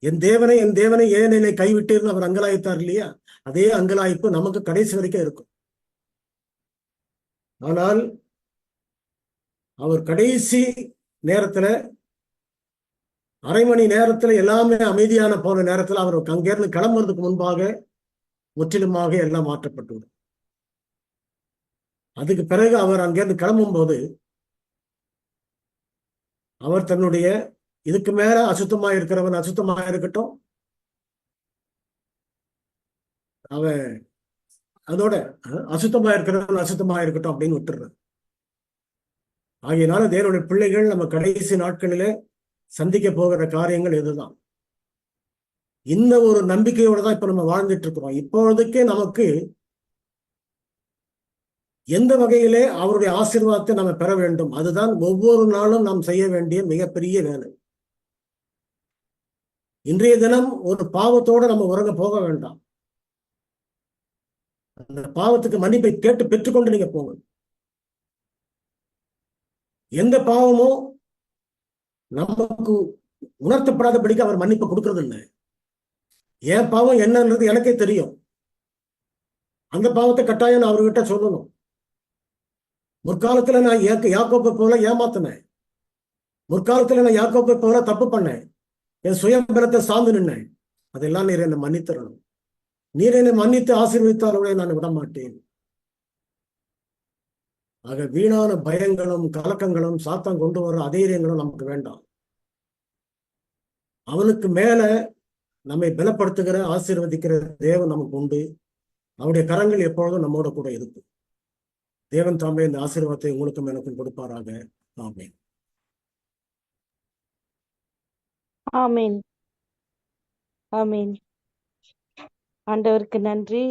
என் தேவனை ஏன் என்னை கைவிட்டீர்னு அவர் அங்கலாய்த்தார் இல்லையா, அதே அங்கலாய்ப்பு நமக்கு கடைசி வரைக்கும் இருக்கும். ஆனால் அவர் கடைசி நேரத்துல, அரை மணி நேரத்துல எல்லாமே அமைதியான போன நேரத்துல அவர் அங்கிருந்து கிளம்புறதுக்கு முன்பாக முற்றிலுமாக எல்லாம் மாற்றப்பட்டுவிடும். அதுக்கு பிறகு அவர் அங்கிருந்து கிளம்பும் போது அவர் தன்னுடைய இதுக்கு மேல அசுத்தமா இருக்கிறவன் அசுத்தமா இருக்கட்டும், அவன் அதோட அசுத்தமா இருக்கிறவன் அசுத்தமா இருக்கட்டும் அப்படின்னு விட்டுறான். ஆகையினால தேவனுடைய பிள்ளைகள் நம்ம கடைசி நாட்களிலே சந்திக்க போகிற காரியங்கள் இதுதான். இந்த ஒரு நம்பிக்கையோட தான் இப்ப நம்ம வாழ்ந்துட்டு இருக்கிறோம். இப்பொழுதுக்கே நமக்கு எந்த வகையிலே அவருடைய ஆசீர்வாதத்தை நம்ம பெற வேண்டும், அதுதான் ஒவ்வொரு நாளும் நாம் செய்ய வேண்டிய மிகப்பெரிய வேலை. இன்றைய தினம் ஒரு பாவத்தோட நம்ம உறங்க போக வேண்டாம். அந்த பாவத்துக்கு மன்னிப்பை கேட்டு பெற்றுக்கொண்டு நீங்க போங்க. எந்த பாவமும் நமக்கு உணர்த்தப்படாதபடிக்கு அவர் மன்னிப்பு கொடுக்கறது இல்லை. என் பாவம் என்னன்றது எனக்கே தெரியும். அந்த பாவத்தை கட்டாயம் நான் அவர்கிட்ட சொல்லணும். முற்காலத்துல நான் யாக்கோப்பை போல ஏமாத்தினேன். முற்காலத்துல நான் யாக்கோப்பை போல தப்பு பண்ணேன். என் சுயபலத்தை சார்ந்து நின்னேன். அதெல்லாம் நீர் என்னை மன்னித்தரணும். நீர் என்னை மன்னித்து ஆசீர்வதித்தாலே நான் விட மாட்டேன். ஆக வீணான பயங்களும் கலக்கங்களும் சாத்தான் கொண்டு வர அதைரியங்களும் நமக்கு வேண்டாம். அவனுக்கு மேல நம்மை பலப்படுத்துகிற ஆசீர்வதிக்கிற தேவன் நமக்கு உண்டு. அவருடைய கரங்கள் எப்பொழுதும் நம்மோட கூட இருக்கும். தேவன் தாமே இந்த ஆசீர்வாதத்தை உங்களுக்கும் எனக்கும் கொடுப்பாராக. ஆமென். ஆமீன். ஆமீன். ஆண்டவருக்கு நன்றி.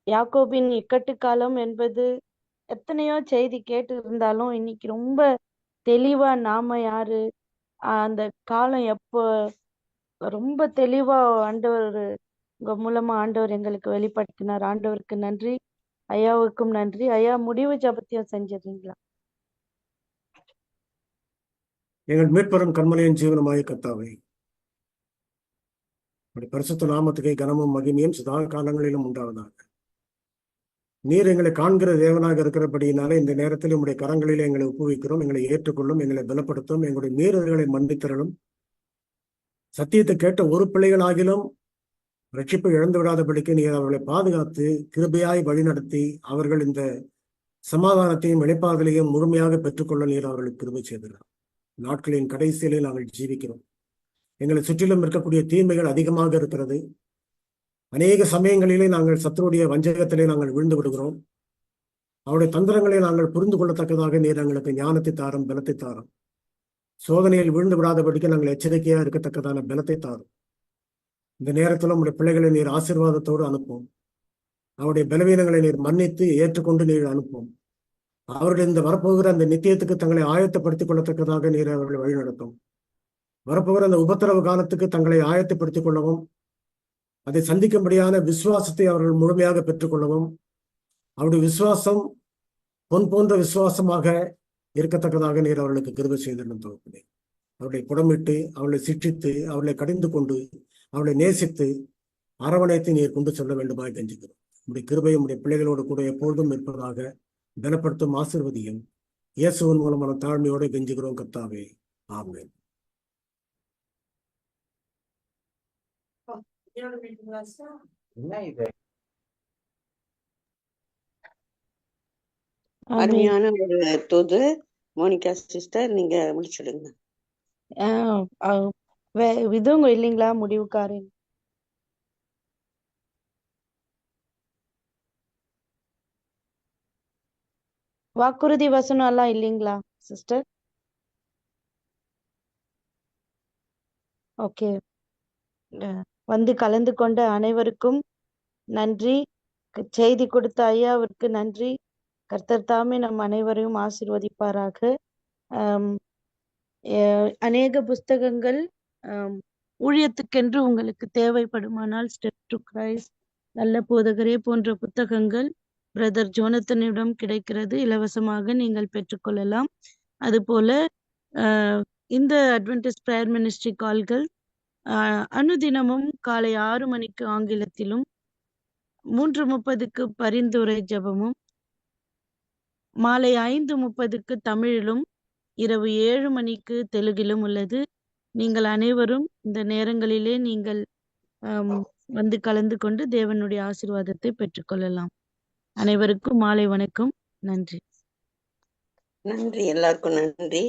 யாக்கோபின் இக்கட்டு காலம் என்பது எத்தனையோ செய்தி கேட்டு இருந்தாலும் இன்னைக்கு ரொம்ப தெளிவா நாம யாரு, அந்த காலம் எப்போ ரொம்ப தெளிவா ஆண்டவர் உங்க மூலமா ஆண்டவர் எங்களுக்கு வெளிப்படுத்தினார். ஆண்டவருக்கு நன்றி. ஐயாவுக்கும் நன்றி. ஐயா, முடிவு ஜபத்தையும் செஞ்சிருந்தீங்களா? எங்கள் மீட்பெரும் கன்மலையின் ஜீவனமாய கர்த்தாவே, உம்முடைய பரிசுத்த நாமத்துக்கே கனமும் மகிமையும் சதா காலங்களிலும் உண்டாவதாக. நீர் எங்களை காண்கிற தேவனாக இருக்கிறபடியினாலே இந்த நேரத்தில் உம்முடைய கரங்களிலே எங்களை ஒப்புவிக்கிறோம். எங்களை ஏற்றுக்கொள்ளும், எங்களை பலப்படுத்தும், எங்களுடைய மீறல்களை மன்னித்தரலும். சத்தியத்தை கேட்ட ஒரு பிள்ளைகளாகிலும் ரட்சிப்பை இழந்து விடாதபடிக்கு நீர் அவர்களை பாதுகாத்து கிருபையாய் வழிநடத்தி அவர்கள் இந்த சமாதானத்தையும் இளைப்பாறுதலையும் முழுமையாக பெற்றுக்கொள்ள நீர் அவர்களுக்கு கிருபை செய்கிறார். நாட்களின் கடைசியிலே நாங்கள் ஜீவிக்கிறோம். எங்களை சுற்றிலும் இருக்கக்கூடிய தீமைகள் அதிகமாக இருக்கிறது. அநேக சமயங்களிலே நாங்கள் சத்துருடைய வஞ்சகத்திலே நாங்கள் விழுந்து விடுகிறோம். அவருடைய தந்திரங்களை நாங்கள் புரிந்து கொள்ளத்தக்கதாக நீர் எங்களுக்கு ஞானத்தை தாரும், பலத்தை தாரும். சோதனையில் விழுந்து விடாதபடிக்கு நாங்கள் எச்சரிக்கையாக இருக்கத்தக்கதான பலத்தை தாரும். இந்த நேரத்தில் உங்களுடைய பிள்ளைகளை நீர் ஆசீர்வாதத்தோடு அனுப்பும். அவருடைய பலவீனங்களை நீர் மன்னித்து ஏற்றுக்கொண்டு நீர் அனுப்பும். அவர்கள் இந்த வரப்போகிற அந்த நித்தியத்துக்கு தங்களை ஆயத்தப்படுத்திக் கொள்ளத்தக்கதாக நீர் அவர்களை வழிநடத்தும். வரப்போகிற அந்த உபத்திரவ காலத்துக்கு தங்களை ஆயத்தப்படுத்திக் கொள்ளவும், அதை சந்திக்கும்படியான விசுவாசத்தை அவர்கள் முழுமையாக பெற்றுக்கொள்ளவும், அவருடைய விசுவாசம் பொன் போன்ற விசுவாசமாக இருக்கத்தக்கதாக நீர் அவர்களுக்கு கிருபை செய்திருந்த தகப்பனே. அவர்களை புடமிட்டு, அவர்களை சிற்றித்து, அவர்களை கடிந்து கொண்டு, அவர்களை நேசித்து அரவணைத்து நீர் கொண்டு செல்ல வேண்டுமாய் கெஞ்சுகிறோம். உடைய கிருபையும் உடைய பிள்ளைகளோடு கூட எப்பொழுதும் இருப்பதாக பலப்படுத்தும், ஆசீர்வதியும். இயேசுவின் மூலமான தாழ்மையோடு கெஞ்சுகிறோம் கர்த்தாவே. ஆமென். ஆமென். அருமையான ஒரு தூது. மோனிகா சிஸ்டர், நீங்க முடிச்சிடுங்க. இதுங்க இல்லைங்களா முடிவுக்காரன்? வாக்குறுதி வசனம் எல்லாம் இல்லைங்களா சிஸ்டர்? ஓகே. வந்து கலந்து கொண்ட அனைவருக்கும் நன்றி. செய்தி கொடுத்த ஐயாவிற்கு நன்றி. கர்த்தர் தாமே நம் அனைவரையும் ஆசீர்வதிப்பாராக. அநேக புஸ்தகங்கள் ஊழியத்துக்கென்று உங்களுக்கு தேவைப்படுமானால் ஸ்டெப் டு கிரைஸ்ட், நல்ல போதகரே போன்ற புத்தகங்கள் பிரதர் ஜோனத்தனிடம் கிடைக்கிறது. இலவசமாக நீங்கள் பெற்றுக்கொள்ளலாம். அதுபோல இந்த அட்வென்டிஸ்ட் பிரேயர் மினிஸ்ட்ரி கால்கள் அனுதினமும் காலை 6 மணிக்கு ஆங்கிலத்திலும், 3:30க்கு பரிந்துரை ஜெபமும், மாலை 5:30க்கு தமிழிலும், இரவு 7 மணிக்கு தெலுங்கிலும் உள்ளது. நீங்கள் அனைவரும் இந்த நேரங்களிலே நீங்கள் வந்து கலந்து கொண்டு தேவனுடைய ஆசீர்வாதத்தை பெற்றுக்கொள்ளலாம். அனைவருக்கும் மாலை வணக்கம். நன்றி. நன்றி, எல்லாருக்கும் நன்றி.